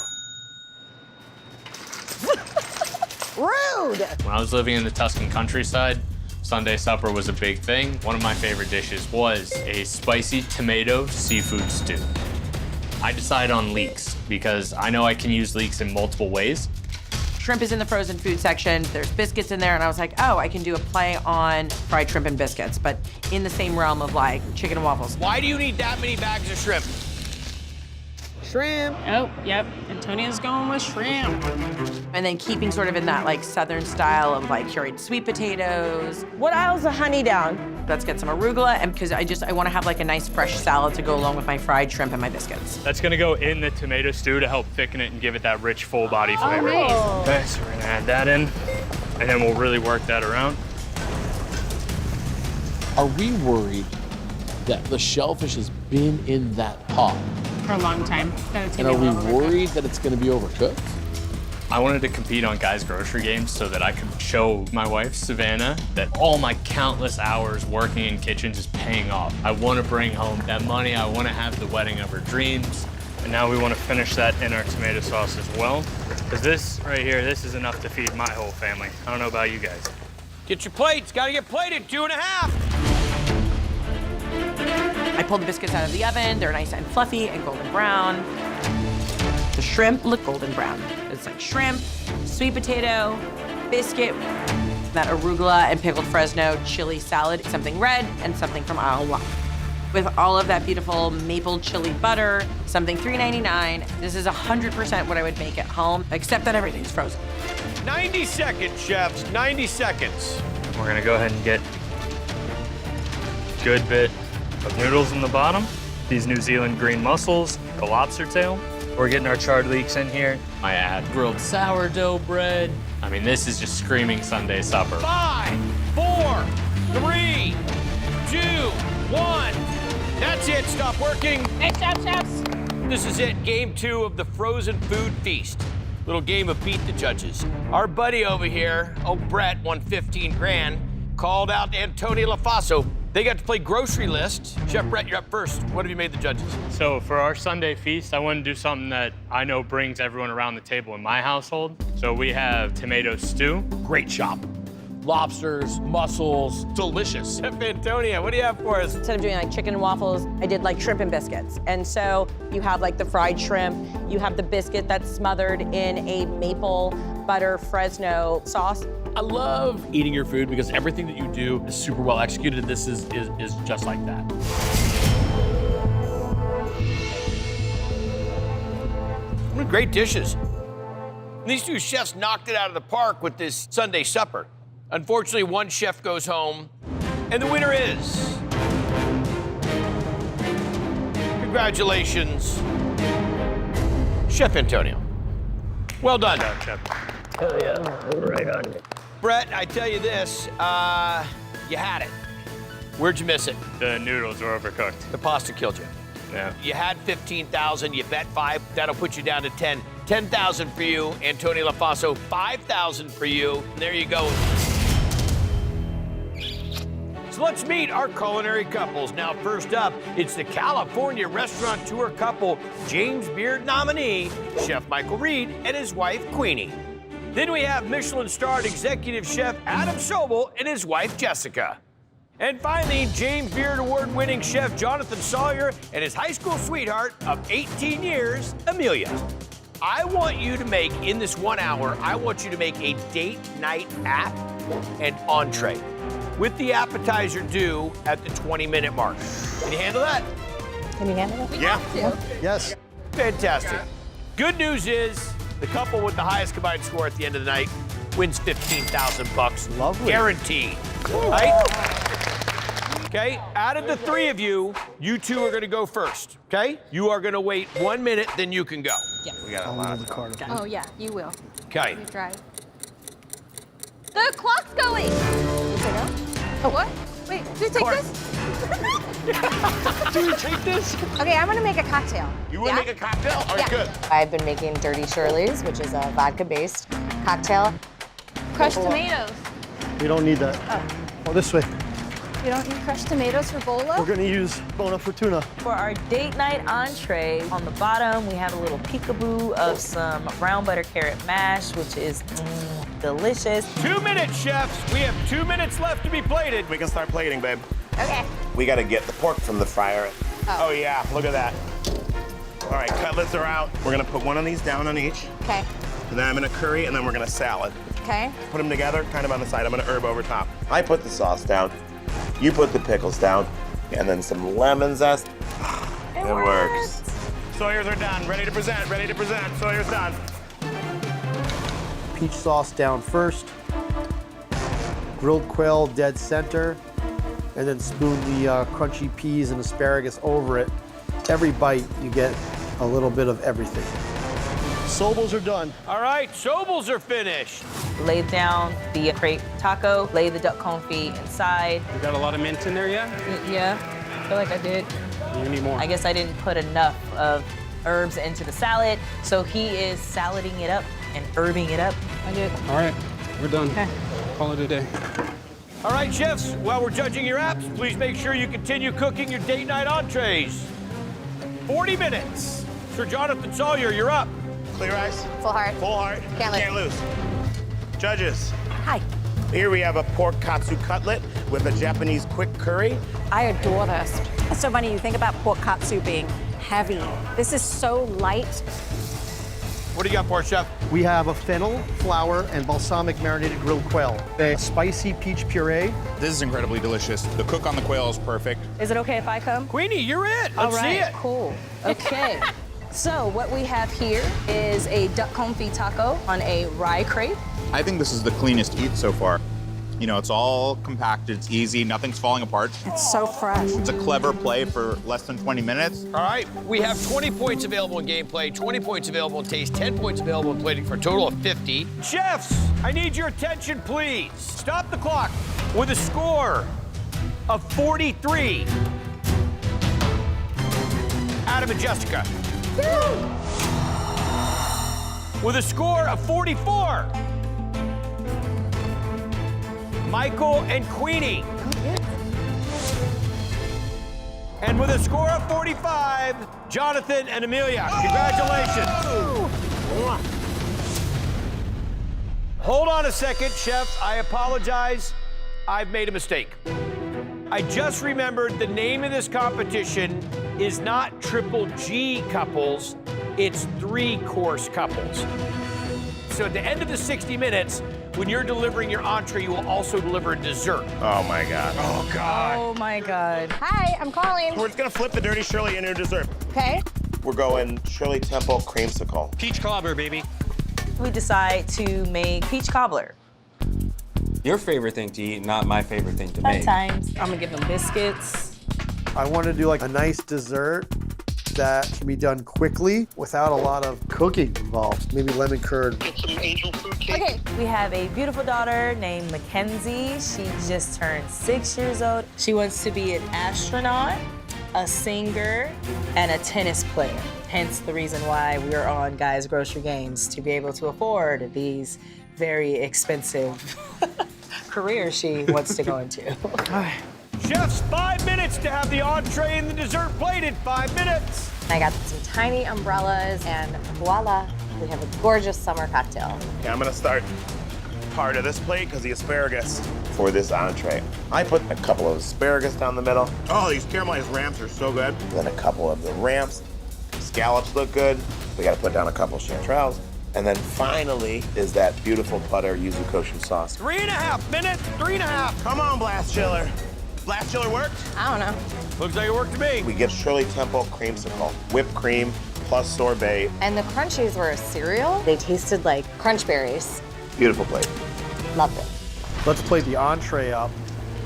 Rude! When I was living in the Tuscan countryside, Sunday supper was a big thing. One of my favorite dishes was a spicy tomato seafood stew. I decided on leeks because I know I can use leeks in multiple ways. Shrimp is in the frozen food section. There's biscuits in there, and I was like, oh, I can do a play on fried shrimp and biscuits, but in the same realm of like chicken and waffles. Why do you need that many bags of shrimp? Shrimp. Oh, yep. Antonia's going with shrimp. And then keeping sort of in that like southern style of like cured sweet potatoes. What aisle's the honey down? Let's get some arugula, and because I want to have like a nice fresh salad to go along with my fried shrimp and my biscuits. That's gonna go in the tomato stew to help thicken it and give it that rich, full body flavor. nice. Okay, so we're gonna add that in, and then we'll really work that around. Are we worried that the shellfish has been in that pot? For a long time. That it's And gonna are be we overcooked. worried that it's going to be overcooked? I wanted to compete on guys' grocery games so that I could show my wife, Savannah, that all my countless hours working in kitchens is paying off. I want to bring home that money. I want to have the wedding of her dreams. And now we want to finish that in our tomato sauce as well. Because this right here, this is enough to feed my whole family. I don't know about you guys. Get your plates. Got to get plated. 2.5. I pulled the biscuits out of the oven. They're nice and fluffy and golden brown. The shrimp look golden brown. It's like shrimp, sweet potato, biscuit, that arugula and pickled Fresno chili salad, something red and something from aisle 1. With all of that beautiful maple chili butter, something $3.99. This is 100% what I would make at home, except that everything's frozen. 90 seconds, chefs, 90 seconds. We're gonna go ahead and get a good bit of noodles in the bottom. These New Zealand green mussels, the lobster tail. We're getting our charred leeks in here. I add grilled sourdough bread. I mean, this is just screaming Sunday supper. 5, 4, 3, 2, 1. That's it. Stop working. Hey, chefs. This is it. Game 2 of the frozen food feast. Little game of beat the judges. Our buddy over here, Brett, won 15 grand. Called out Antonio LaFaso. They got to play grocery list. Chef Brett, you're up first. What have you made the judges? So for our Sunday feast, I want to do something that I know brings everyone around the table in my household. So we have tomato stew. Great shop. Lobsters, mussels, delicious. Chef Antonio, what do you have for us? Instead of doing like chicken and waffles, I did like shrimp and biscuits. And so you have like the fried shrimp, you have the biscuit that's smothered in a maple butter Fresno sauce. I love eating your food because everything that you do is super well executed. This is just like that. What great dishes. These two chefs knocked it out of the park with this Sunday supper. Unfortunately, one chef goes home, and the winner is... Congratulations, Chef Antonio. Well done. Good job, Chef. Hell yeah, right on. Brett, I tell you this, you had it. Where'd you miss it? The noodles were overcooked. The pasta killed you. Yeah. You had 15,000, you bet 5, that'll put you down to 10. 10,000 for you, Antonio LaFaso, 5,000 for you, and there you go. So let's meet our culinary couples. Now, first up, it's the California restaurateur couple, James Beard nominee, Chef Michael Reed, and his wife, Queenie. Then we have Michelin-starred executive chef Adam Sobel and his wife, Jessica. And finally, James Beard Award-winning chef Jonathan Sawyer and his high school sweetheart of 18 years, Amelia. I want you to make, in this 1 hour, I want you to make a date night app and entree with the appetizer due at the 20-minute mark. Can you handle that? Can you handle it? Yeah. Yes. Fantastic. Good news is the couple with the highest combined score at the end of the night wins $15,000. Lovely. Guaranteed. Right? Okay, out of the 3 of you, you 2 are gonna go first, okay? You are gonna wait 1 minute, then you can go. Yeah. We got a lot of time. Oh, yeah, you will. Okay. You drive. The clock's going. Oh, what? Wait, do you take this? Do you take this? Okay, I'm gonna make a cocktail. You will make a cocktail? All right, good. I've been making Dirty Shirley's, which is a vodka-based cocktail. Crushed tomatoes. We don't need that. Oh, this way. You don't need crushed tomatoes for bolo? We're gonna use Bona Fortuna. For our date night entree, on the bottom, we have a little peekaboo of some brown butter carrot mash, which is delicious. 2 minutes, chefs. We have 2 minutes left to be plated. We can start plating, babe. Okay. We gotta get the pork from the fryer. Oh. Yeah, look at that. All right, cutlets are out. We're gonna put one of these down on each. Okay. And then I'm gonna curry, and then we're gonna salad. Okay. Put them together, kind of on the side. I'm gonna herb over top. I put the sauce down. You put the pickles down, and then some lemon zest. It works. Sawyers are done. Ready to present. Ready to present. Sawyer's done. Peach sauce down first. Grilled quail dead center. And then spoon the crunchy peas and asparagus over it. Every bite, you get a little bit of everything. Sobels are done. All right, Sobels are finished. Lay down the crepe taco, lay the duck confit inside. You got a lot of mint in there yet? Yeah, I feel like I did. You need more. I guess I didn't put enough of herbs into the salad, so he is salading it up and herbing it up. I did. All right, we're done. Okay. Call it a day. All right, chefs, while we're judging your apps, please make sure you continue cooking your date night entrees. 40 minutes. Sir Jonathan Sawyer, you're up. Clear eyes. Full heart. Full heart. Can't lose. Judges. Hi. Here we have a pork katsu cutlet with a Japanese quick curry. I adore this. It's so funny, you think about pork katsu being heavy. This is so light. What do you got for us, Chef? We have a fennel, flour, and balsamic marinated grilled quail. A spicy peach puree. This is incredibly delicious. The cook on the quail is perfect. Is it okay if I come? Queenie, you're it. All Let's right, see it. cool. Okay. So what we have here is a duck confit taco on a rye crepe. I think this is the cleanest eat so far. You know, it's all compacted, it's easy, nothing's falling apart. It's so fresh. It's a clever play for less than 20 minutes. All right, we have 20 points available in gameplay, 20 points available in taste, 10 points available in plating for a total of 50. Chefs, I need your attention, please. Stop the clock with a score of 43. Adam and Jessica. With a score of 44. Michael and Queenie. And with a score of 45, Jonathan and Amelia. Congratulations. Hold on a second, chefs. I apologize. I've made a mistake. I just remembered the name of this competition is not Triple G couples, it's 3-course couples. So at the end of the 60 minutes, when you're delivering your entree, you will also deliver a dessert. Oh my God. Oh God. Oh my God. Hi, I'm calling. We're just gonna flip the Dirty Shirley into a dessert. Okay. We're going Shirley Temple creamsicle. Peach cobbler, baby. We decide to make peach cobbler. Your favorite thing to eat, not my favorite thing to make. Sometimes. I'm gonna give them biscuits. I want to do like a nice dessert that can be done quickly without a lot of cooking involved. Maybe lemon curd. Get some angel food cake. Okay. We have a beautiful daughter named Mackenzie. She just turned 6 years old. She wants to be an astronaut, a singer, and a tennis player. Hence the reason why we're on Guys Grocery Games, to be able to afford these very expensive careers she wants to go into. Chefs, 5 minutes to have the entree and the dessert plated. 5 minutes. I got some tiny umbrellas, and voila, we have a gorgeous summer cocktail. Okay, I'm gonna start part of this plate because the asparagus for this entree. I put a couple of asparagus down the middle. Oh, these caramelized ramps are so good. Then a couple of the ramps. Scallops look good. We gotta put down a couple chanterelles. And then finally is that beautiful butter yuzu koshu sauce. 3.5 minutes, 3.5. Come on, Blast Chiller. Blast Chiller worked? I don't know. Looks like it worked to me. We get Shirley Temple creamsicle, whipped cream plus sorbet. And the crunchies were a cereal. They tasted like crunch berries. Beautiful plate. Loved it. Let's plate the entree up.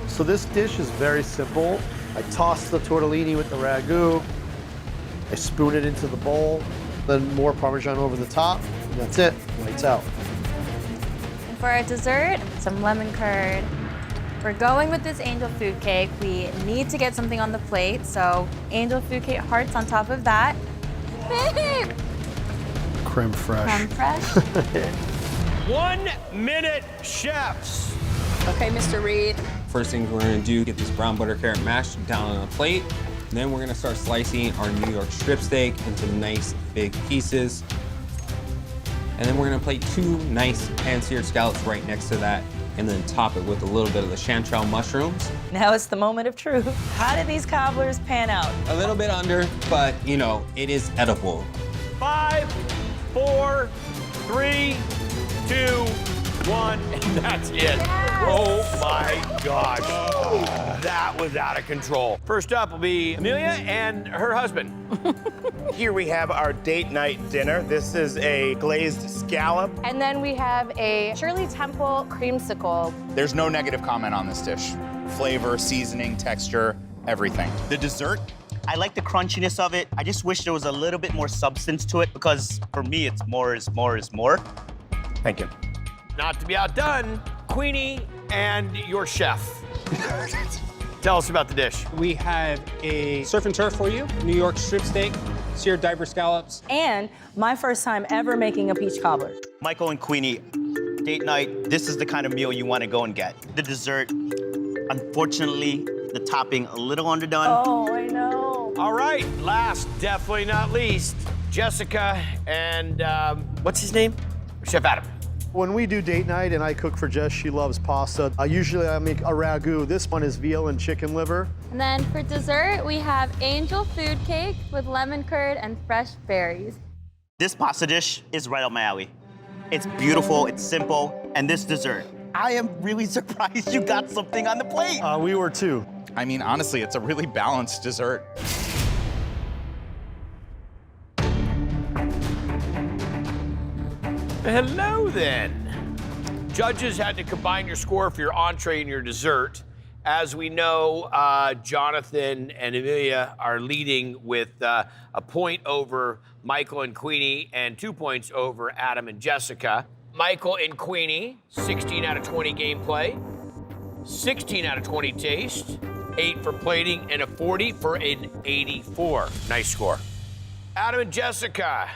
So this dish is very simple. I toss the tortellini with the ragu. I spoon it into the bowl, then more Parmesan over the top, and that's it. Lights out. And for our dessert, some lemon curd. We're going with this angel food cake. We need to get something on the plate, so angel food cake hearts on top of that. Babe! Creme fraiche. Creme fraiche. 1 minute, chefs. Okay, Mr. Reed. First thing we're gonna do, get this brown butter carrot mash down on a plate. And then we're gonna start slicing our New York strip steak into nice big pieces. And then we're gonna plate 2 nice pan-seared scallops right next to that, and then top it with a little bit of the chanterelle mushrooms. Now it's the moment of truth. How did these cobblers pan out? A little bit under, but you know, it is edible. 5, 4, 3, 2, 1, and that's it. Yes. Oh my gosh. That was out of control. First up will be Amelia and her husband. Here we have our date night dinner. This is a glazed scallop. And then we have a Shirley Temple creamsicle. There's no negative comment on this dish. Flavor, seasoning, texture, everything. The dessert, I like the crunchiness of it. I just wish there was a little bit more substance to it because for me, it's more is more is more. Thank you. Not to be outdone, Queenie and your chef. Tell us about the dish. We have a surf and turf for you, New York strip steak, seared diaper scallops. And my first time ever making a peach cobbler. Michael and Queenie, date night, this is the kind of meal you want to go and get. The dessert, unfortunately, the topping a little underdone. Oh, I know. All right, last, definitely not least, Jessica and, what's his name? Chef Adam. When we do date night and I cook for Jess, she loves pasta. Usually I make a ragu. This one is veal and chicken liver. And then for dessert, we have angel food cake with lemon curd and fresh berries. This pasta dish is right up my alley. It's beautiful, it's simple, and this dessert. I am really surprised you got something on the plate. We were too. I mean, honestly, it's a really balanced dessert. Hello then. Judges had to combine your score for your entree and your dessert. As we know, Jonathan and Amelia are leading with a point over Michael and Queenie and 2 points over Adam and Jessica. Michael and Queenie, 16 out of 20 gameplay, 16 out of 20 taste, 8 for plating, and a 40 for an 84. Nice score. Adam and Jessica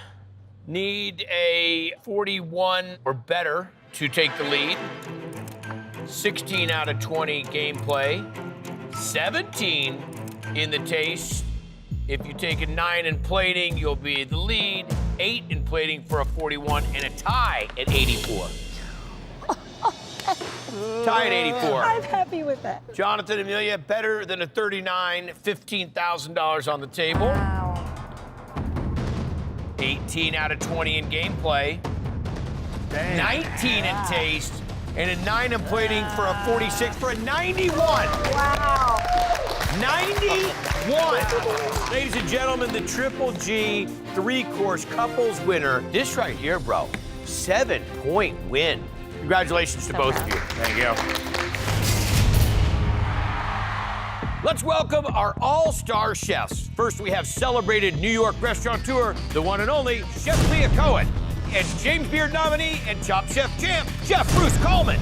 need a 41 or better to take the lead. 16 out of 20 gameplay, 17 in the taste. If you take a 9 in plating, you'll be the lead. 8 in plating for a 41 and a tie at 84. Tie at 84. I'm happy with that. Jonathan, Amelia, better than a 39, $15,000 on the table. Wow. 18 out of 20 in gameplay. Dang. 19 in taste. And a 9 in plating for a 46 for a 91. Wow. 91. Ladies and gentlemen, the Triple G 3-course couples winner. This right here, bro, 7-point win. Congratulations to both of you. Thank you. Let's welcome our all-star chefs. First, we have celebrated New York restaurateur, the one and only Chef Leah Cohen, and James Beard nominee and Top Chef champ, Chef Bruce Coleman.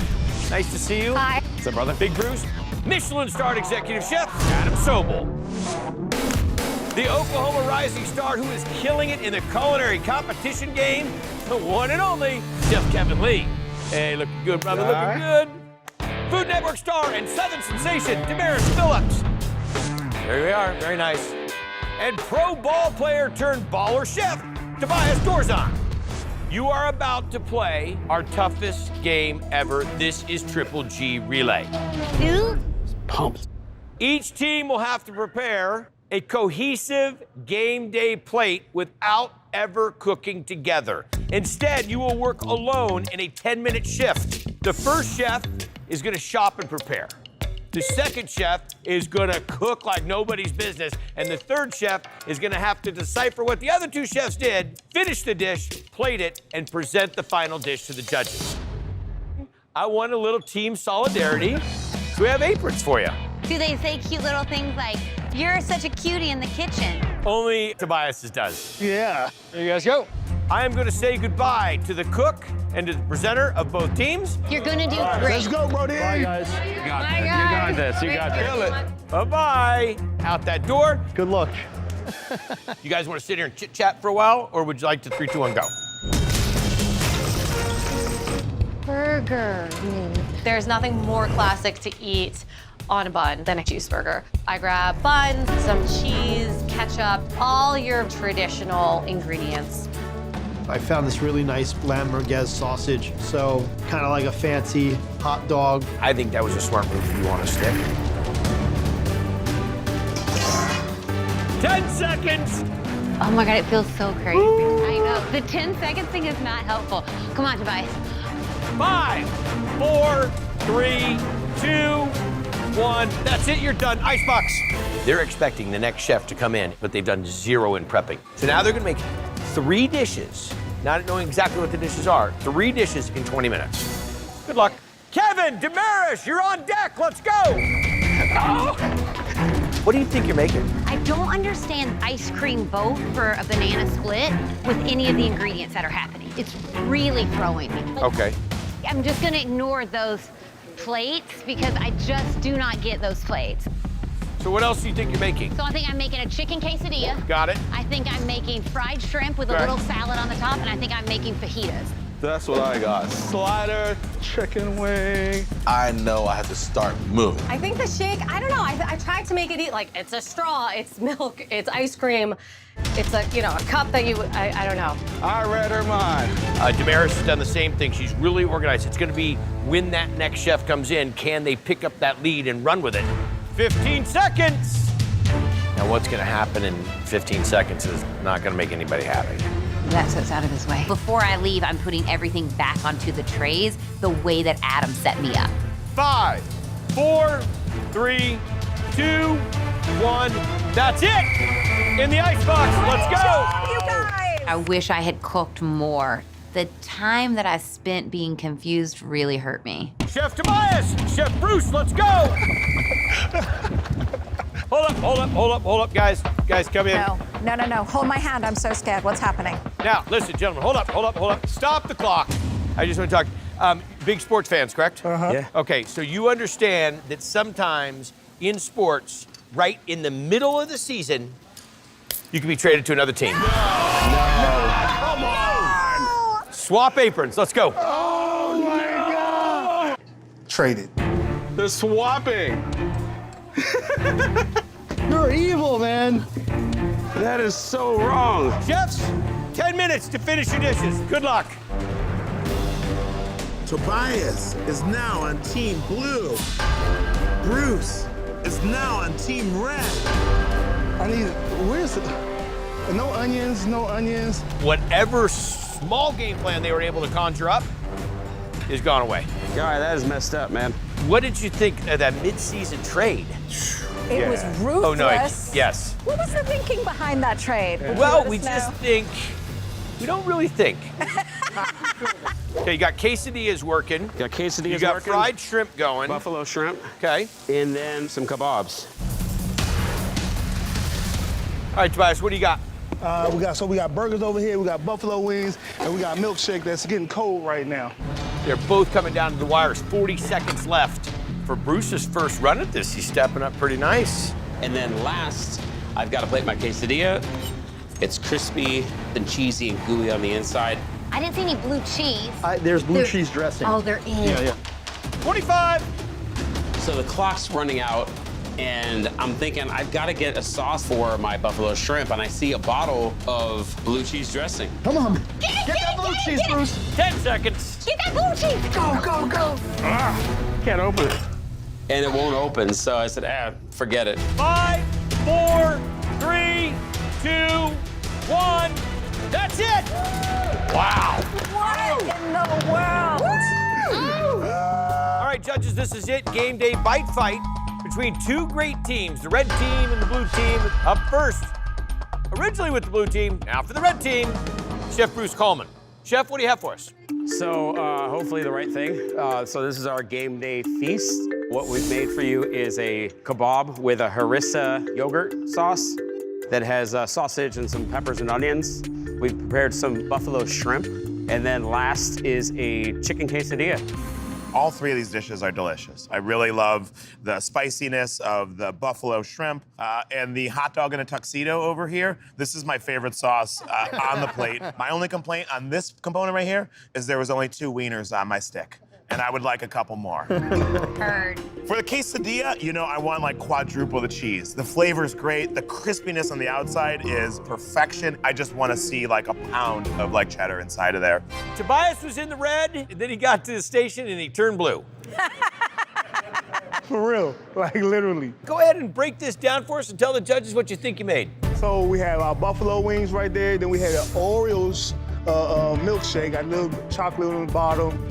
Nice to see you. Hi. What's up, brother? Big Bruce. Michelin-starred executive chef, Adam Sobel. The Oklahoma rising star who is killing it in the culinary competition game, the one and only Chef Kevin Lee. Hey, looking good, brother, looking good. Food Network star and Southern sensation, Damaris Phillips. There we are, very nice. And pro ball player turned baller chef, Tobias Dorzon. You are about to play our toughest game ever. This is Triple G Relay. Pumped. Each team will have to prepare a cohesive game day plate without ever cooking together. Instead, you will work alone in a 10-minute shift. The first chef is gonna shop and prepare. The second chef is gonna cook like nobody's business. And the third chef is gonna have to decipher what the other 2 chefs did, finish the dish, plate it, and present the final dish to the judges. I want a little team solidarity, so we have aprons for you. Do they say cute little things like, "You're such a cutie in the kitchen"? Only Tobias does. Yeah. There you guys go. I am gonna say goodbye to the cook and to the presenter of both teams. You're gonna do great. Let's go, Brody. Bye, guys. You got Bye, this. guys. You got this. You got this. Feel it. Bye-bye. Out that door. Good luck. You guys want to sit here and chit-chat for a while, or would you like to 3, 2, 1, go? Burger. There's nothing more classic to eat on a bun than a cheeseburger. I grab buns, some cheese, ketchup, all your traditional ingredients. I found this really nice lamb merguez sausage, so kind of like a fancy hot dog. I think that was a smart move if you want to stick. 10 seconds. Oh my God, it feels so crazy. I know. The 10-second thing is not helpful. Come on, Tobias. 5, 4, 3, 2, 1. That's it, you're done. Icebox. They're expecting the next chef to come in, but they've done 0 in prepping. So now they're gonna make 3 dishes, not knowing exactly what the dishes are, 3 dishes in 20 minutes. Good luck. Kevin, Damaris, you're on deck, let's go. Oh. What do you think you're making? I don't understand ice cream boat for a banana split with any of the ingredients that are happening. It's really throwing me. Okay. I'm just gonna ignore those plates because I just do not get those plates. So what else do you think you're making? So I think I'm making a chicken quesadilla. Got it. I think I'm making fried shrimp with a Okay. little salad on the top, and I think I'm making fajitas. That's what I got. Slider, chicken wing. I know I have to start moving. I think the shake, I don't know, I tried to make it eat like it's a straw, it's milk, it's ice cream, it's a, you know, a cup that you, I don't know. I read her mind. Damaris has done the same thing. She's really organized. It's gonna be when that next chef comes in, can they pick up that lead and run with it? 15 seconds. Now what's gonna happen in 15 seconds is not gonna make anybody happy. That's what's out of his way. Before I leave, I'm putting everything back onto the trays the way that Adam set me up. 5, 4, 3, 2, 1. That's it! In the icebox, let's go! You guys! I wish I had cooked more. The time that I spent being confused really hurt me. Chef Tobias, Chef Bruce, let's go! Hold up, guys. Guys, come in. No. Hold my hand. I'm so scared. What's happening? Now, listen, gentlemen, hold up. Stop the clock. I just want to talk. Big sports fans, correct? Uh-huh. Yeah. Okay, so you understand that sometimes in sports, right in the middle of the season, you can be traded to another team. No. Come on. Swap aprons. Let's go. Oh, my God. Traded. They're swapping. You're evil, man. That is so wrong. Chefs, 10 minutes to finish your dishes. Good luck. Tobias is now on Team Blue. Bruce is now on Team Red. I need, where's it? No onions. Whatever small game plan they were able to conjure up is gone away. All right, that is messed up, man. What did you think of that mid-season trade? It was ruthless. Oh, no, yes. What was the thinking behind that trade? Would you Well, let we us just know? think, we don't really think. Okay, you got quesadillas working. Got quesadillas You got working. fried shrimp going. Buffalo shrimp. Okay. And then some kebabs. All right, Tobias, what do you got? We got burgers over here, we got buffalo wings, and we got milkshake that's getting cold right now. They're both coming down to the wires. 40 seconds left. For Bruce's first run at this, he's stepping up pretty nice. And then last, I've got to plate my quesadilla. It's crispy and cheesy and gooey on the inside. I didn't see any blue cheese. There's blue cheese dressing. Oh, there is. Yeah. 25. So the clock's running out, and I'm thinking I've got to get a sauce for my buffalo shrimp, and I see a bottle of blue cheese dressing. Come on. Get that blue cheese, Bruce. 10 seconds. Get that blue cheese. Go. Can't open it. And it won't open, so I said, forget it. 5, 4, 3, 2, 1. That's it. Wow. What in the world? All right, judges, this is it. Game day bite fight between two great teams, the red team and the blue team. Up first, originally with the blue team, now for the red team, Chef Bruce Coleman. Chef, what do you have for us? So hopefully the right thing. So this is our game day feast. What we've made for you is a kebab with a harissa yogurt sauce that has sausage and some peppers and onions. We've prepared some buffalo shrimp. And then last is a chicken quesadilla. All three of these dishes are delicious. I really love the spiciness of the buffalo shrimp and the hot dog in a tuxedo over here. This is my favorite sauce on the plate. My only complaint on this component right here is there was only 2 wieners on my stick, and I would like a couple more. Heard. For the quesadilla, you know, I want like quadruple the cheese. The flavor's great. The crispiness on the outside is perfection. I just want to see like a pound of like cheddar inside of there. Tobias was in the red, and then he got to the station and he turned blue. For real, like literally. Go ahead and break this down for us and tell the judges what you think you made. So we have our buffalo wings right there. Then we had an Oreos milkshake, got a little chocolate on the bottom.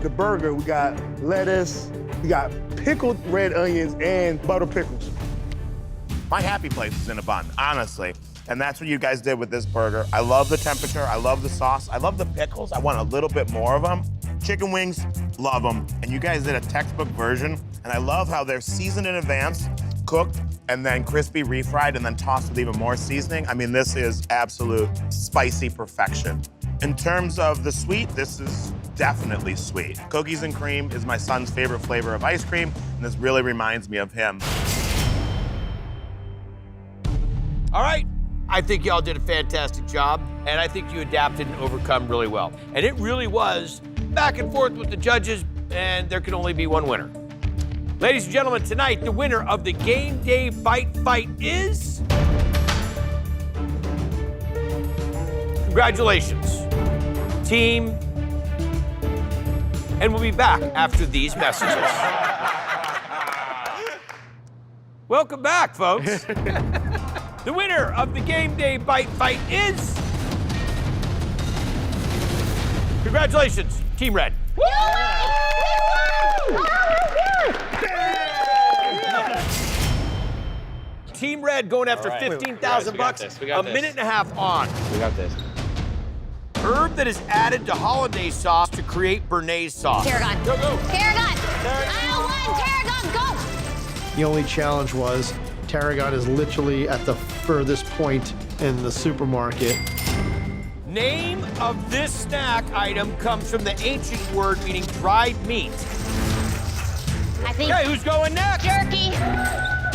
The burger, we got lettuce, we got pickled red onions and butter pickles. My happy place is in a bun, honestly. And that's what you guys did with this burger. I love the temperature, I love the sauce, I love the pickles. I want a little bit more of them. Chicken wings, love them. And you guys did a textbook version. And I love how they're seasoned in advance, cooked, and then crispy refried, and then tossed with even more seasoning. I mean, this is absolute spicy perfection. In terms of the sweet, this is definitely sweet. Cookies and cream is my son's favorite flavor of ice cream, and this really reminds me of him. All right, I think y'all did a fantastic job, and I think you adapted and overcome really well. And it really was back and forth with the judges, and there can only be one winner. Ladies and gentlemen, tonight, the winner of the Game Day Bite Fight is... Congratulations, team. And we'll be back after these messages. Welcome back, folks. The winner of the Game Day Bite Fight is... Congratulations, Team Red. Team Red going after $15,000, a minute and a half on. We got this. Herb that is added to hollandaise sauce to create béarnaise sauce. Tarragon. Go, go. Tarragon. Aisle 1, Tarragon, go. The only challenge was tarragon is literally at the furthest point in the supermarket. Name of this snack item comes from the ancient word meaning dried meat. I think. Okay, who's going next? Jerky.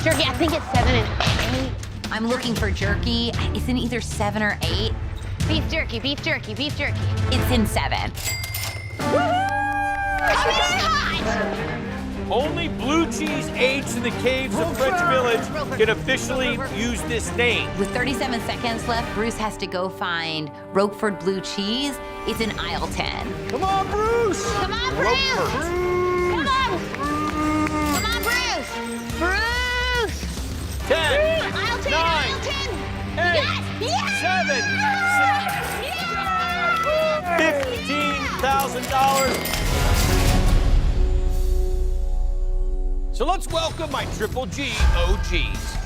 Jerky, I think it's 7 and 8. I'm looking for jerky. It's in either 7 or 8. Beef jerky, beef jerky, beef jerky. It's in 7. Only blue cheese aged in the caves of French Village can officially use this name. With 37 seconds left, Bruce has to go find Roquefort blue cheese. It's in aisle 10. Come on, Bruce! Come on, Bruce! Come on! Come on, Bruce! Bruce! 10, Aisle 10, 9, aisle 10! 8, Yes! 7, $15,000. So let's welcome my Triple G OGs.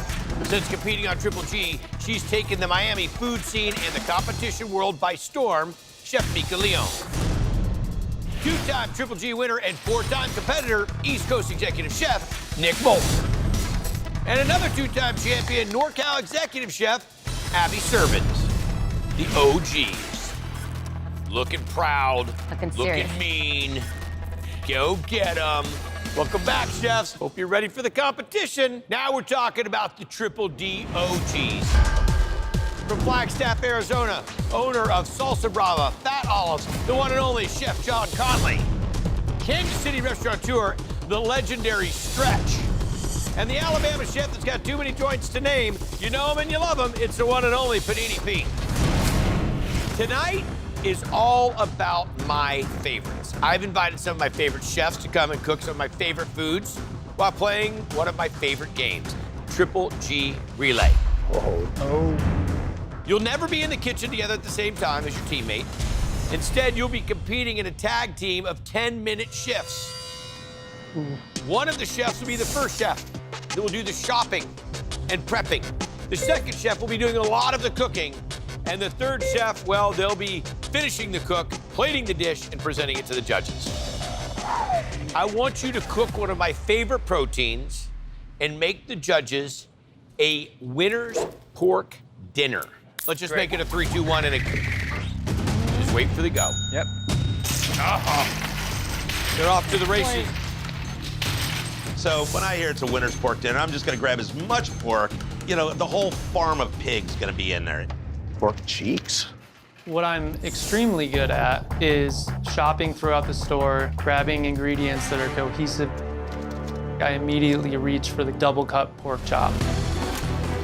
Since competing on Triple G, she's taken the Miami food scene and the competition world by storm, Chef Mika Leon. Two-time Triple G winner and 4-time competitor, East Coast Executive Chef, Nick Bolt. And another 2-time champion, NorCal Executive Chef, Abby Servins. The OGs. Looking proud, looking mean. Go get them. Welcome back, chefs. Hope you're ready for the competition. Now we're talking about the Triple D OGs. From Flagstaff, Arizona, owner of Salsa Brava, Fat Olives, the one and only Chef John Conley. Kansas City restaurateur, the legendary Stretch. And the Alabama chef that's got too many joints to name. You know him and you love him. It's the one and only Panini Pete. Tonight is all about my favorites. I've invited some of my favorite chefs to come and cook some of my favorite foods while playing one of my favorite games, Triple G Relay. Oh. You'll never be in the kitchen together at the same time as your teammate. Instead, you'll be competing in a tag team of 10-minute shifts. One of the chefs will be the first chef that will do the shopping and prepping. The second chef will be doing a lot of the cooking. And the third chef, well, they'll be finishing the cook, plating the dish, and presenting it to the judges. I want you to cook one of my favorite proteins and make the judges a winner's pork dinner. Let's just make it a 3, 2, 1, and just wait for the go. Yep. They're off to the races. So when I hear it's a winner's pork dinner, I'm just gonna grab as much pork. You know, the whole farm of pigs gonna be in there. Pork cheeks. What I'm extremely good at is shopping throughout the store, grabbing ingredients that are cohesive. I immediately reach for the double cut pork chop.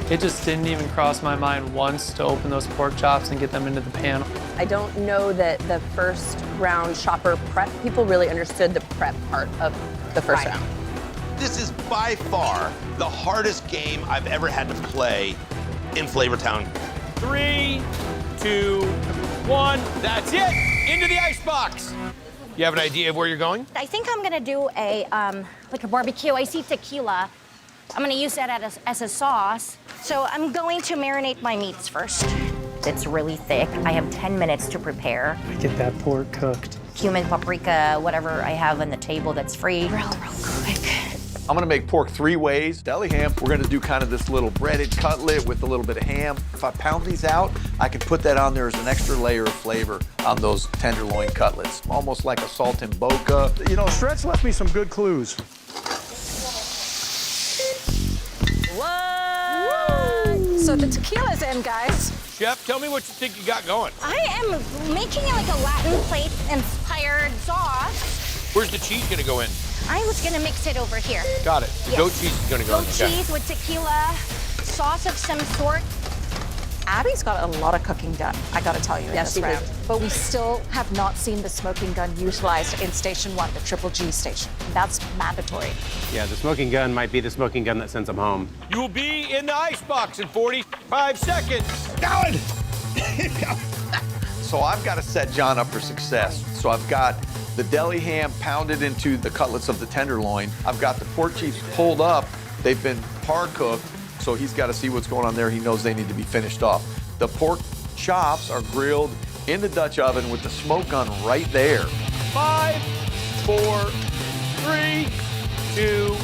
It just didn't even cross my mind once to open those pork chops and get them into the pan. I don't know that the first round shopper prep, people really understood the prep part of the first round. This is by far the hardest game I've ever had to play in Flavortown. 3, 2, 1. That's it. Into the icebox. You have an idea of where you're going? I think I'm gonna do a like a barbecue. I see tequila. I'm gonna use that as a sauce. So I'm going to marinate my meats first. It's really thick. I have 10 minutes to prepare. Get that pork cooked. Cumin, paprika, whatever I have on the table that's free. Real quick. I'm gonna make pork 3 ways. Deli ham, we're gonna do kind of this little breaded cutlet with a little bit of ham. If I pound these out, I can put that on there as an extra layer of flavor on those tenderloin cutlets. Almost like a salt and boca. You know, Stretch left me some good clues. So So the tequila's in, guys. Chef, tell me what you think you got going. I am making like a Latin plate-inspired sauce. Where's the cheese gonna go in? I was gonna mix it over here. Got it. Yes. Goat cheese is gonna go in. Goat cheese with tequila, sauce of some sort. Abby's got a lot of cooking done, I gotta tell you, in Yes, this she round. did. But we still have not seen the smoking gun utilized in Station 1, the Triple G station. That's mandatory. Yeah, the smoking gun might be the smoking gun that sends them home. You will be in the icebox in 45 seconds. Going! So I've got to set John up for success. So I've got the deli ham pounded into the cutlets of the tenderloin. I've got the pork cheeks pulled up. They've been par cooked, so he's got to see what's going on there. He knows they need to be finished off. The pork chops are grilled in the Dutch oven with the smoke gun right there. 5, 4, 3, 2,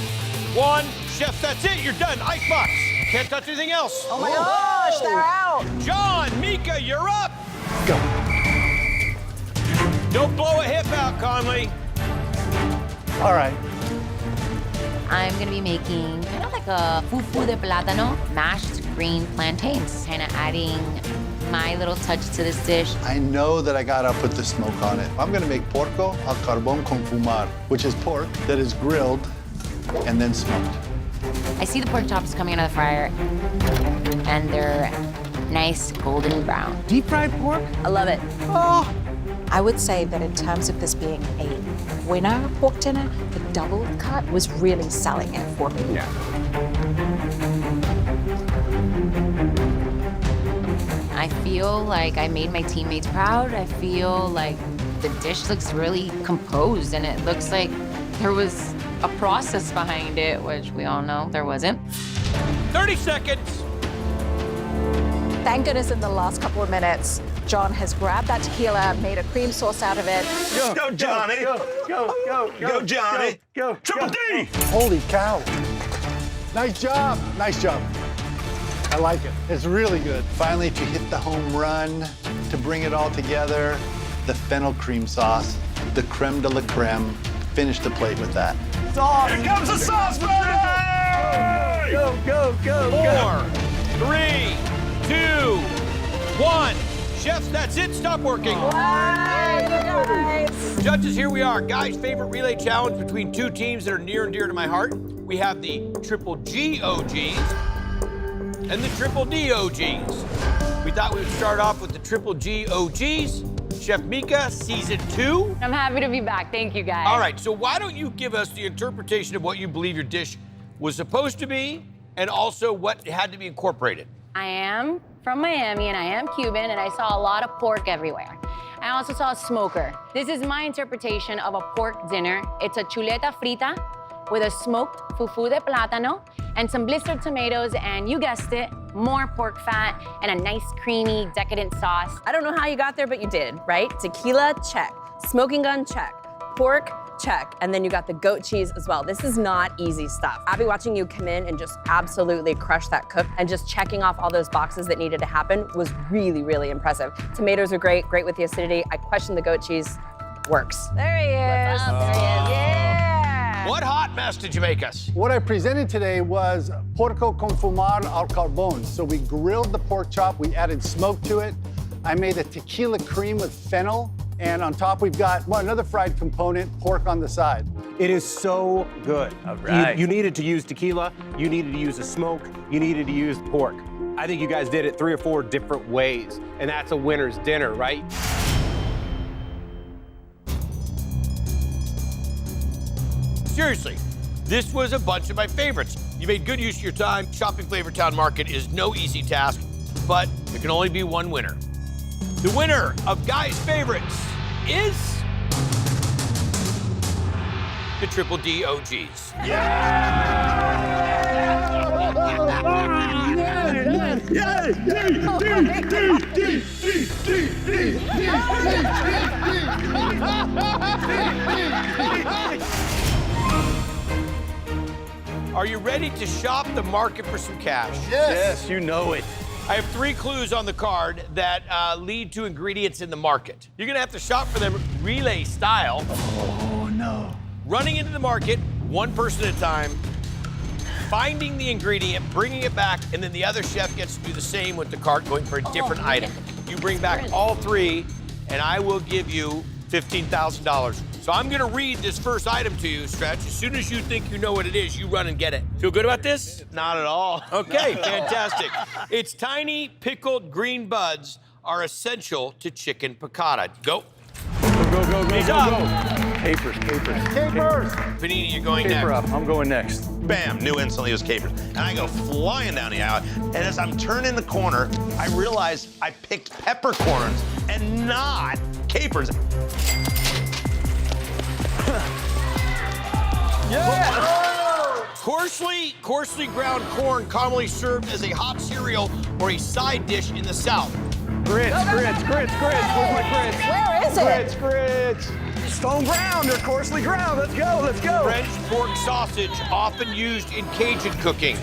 1. Chef, that's it. You're done. Icebox. Can't touch anything else. Oh my gosh, they're out. John, Mika, you're up. Go. Don't blow a hip out, Conley. All right. I'm gonna be making kind of like a fufu de plátano, mashed green plantains, kind of adding my little touch to this dish. I know that I gotta put the smoke on it. I'm gonna make porco al carbón con fumar, which is pork that is grilled and then smoked. I see the pork chops coming out of the fryer, and they're nice golden brown. Deep fried pork? I love it. Oh, I would say that in terms of this being a winner pork dinner, the double cut was really selling it for me. Yeah. I feel like I made my teammates proud. I feel like the dish looks really composed, and it looks like there was a process behind it, which we all know there wasn't. 30 seconds. Thank goodness in the last couple of minutes, John has grabbed that tequila, made a cream sauce out of it. Go, Johnny. Go, Johnny. Go. Triple D. Holy cow. Nice job. Nice job. I like it. It's really good. Finally, to hit the home run, to bring it all together, the fennel cream sauce, the creme de la creme. Finish the plate with that. Sauce. Here comes the sauce party! Go, go, go, 4, 3, 2, 1. Chefs, that's it. Stop working. Judges, here we are. Guys' favorite relay challenge between two teams that are near and dear to my heart. We have the Triple G OGs and the Triple D OGs. We thought we would start off with the Triple G OGs. Chef Mika, season 2. I'm happy to be back. Thank you, guys. All right, so why don't you give us the interpretation of what you believe your dish was supposed to be and also what had to be incorporated? I am from Miami, and I am Cuban, and I saw a lot of pork everywhere. I also saw a smoker. This is my interpretation of a pork dinner. It's a chuleta frita with a smoked fufu de plátano and some blistered tomatoes, and you guessed it, more pork fat and a nice, creamy, decadent sauce. I don't know how you got there, but you did, right? Tequila, check. Smoking gun, check. Pork, check. And then you got the goat cheese as well. This is not easy stuff. I'll be watching you come in and just absolutely crush that cook, and just checking off all those boxes that needed to happen was really, really impressive. Tomatoes are great, great with the acidity. I question the goat cheese, works. There he is. What's up? There he is. Yeah. What hot mess did you make us? What I presented today was porco con fumar al carbón. So we grilled the pork chop, we added smoke to it. I made a tequila cream with fennel, and on top we've got another fried component, pork on the side. It is so good. All right. You needed to use tequila, you needed to use a smoke, you needed to use pork. I think you guys did it 3 or 4 different ways, and that's a winner's dinner, right? Seriously, this was a bunch of my favorites. You made good use of your time. Shopping Flavortown Market is no easy task, but there can only be one winner. The winner of Guys' Favorites is the Triple D OGs. Are you ready to shop the market for some cash? Yes, you know it. I have 3 clues on the card that lead to ingredients in the market. You're gonna have to shop for them relay style. Oh, no. Running into the market, one person at a time, finding the ingredient, bringing it back, and then the other chef gets to do the same with the cart, going for a different item. You bring back all three, and I will give you $15,000. So I'm gonna read this first item to you, Stretch. As soon as you think you know what it is, you run and get it. Feel good about this? Not at all. Okay, fantastic. It's tiny pickled green buds are essential to chicken piccata. Go. Go. He's up. Capers. Panini, you're going Caper next. up. I'm going next. Bam, knew instantly it was capers. And I go flying down the aisle, and as I'm turning the corner, I realize I picked peppercorns and not capers. Yeah! Coarsely ground corn commonly served as a hot cereal or a side dish in the South. Grits. Where's my grits? Where is it? Grits. Stone ground. They're coarsely ground. Let's go. French pork sausage, often used in Cajun cooking.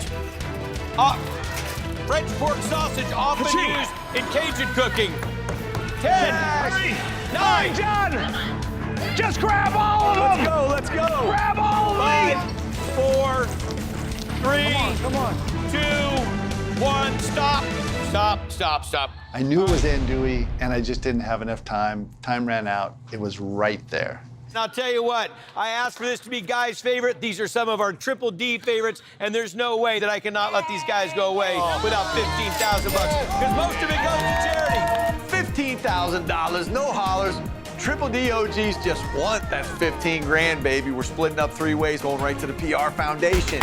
French pork sausage, often used in Cajun cooking. 10, 9, John. Just grab all of them. Let's go. Grab all of them. 5, 4, 3, Come on. 2, 1, stop. I knew it was andouille, and I just didn't have enough time. Time ran out. It was right there. And I'll tell you what, I asked for this to be Guy's favorite. These are some of our Triple D favorites, and there's no way that I cannot let these guys go away without $15,000, because most of it goes to charity. $15,000, no hollers. Triple D OGs just want that 15 grand, baby. We're splitting up 3 ways, going right to the PR Foundation.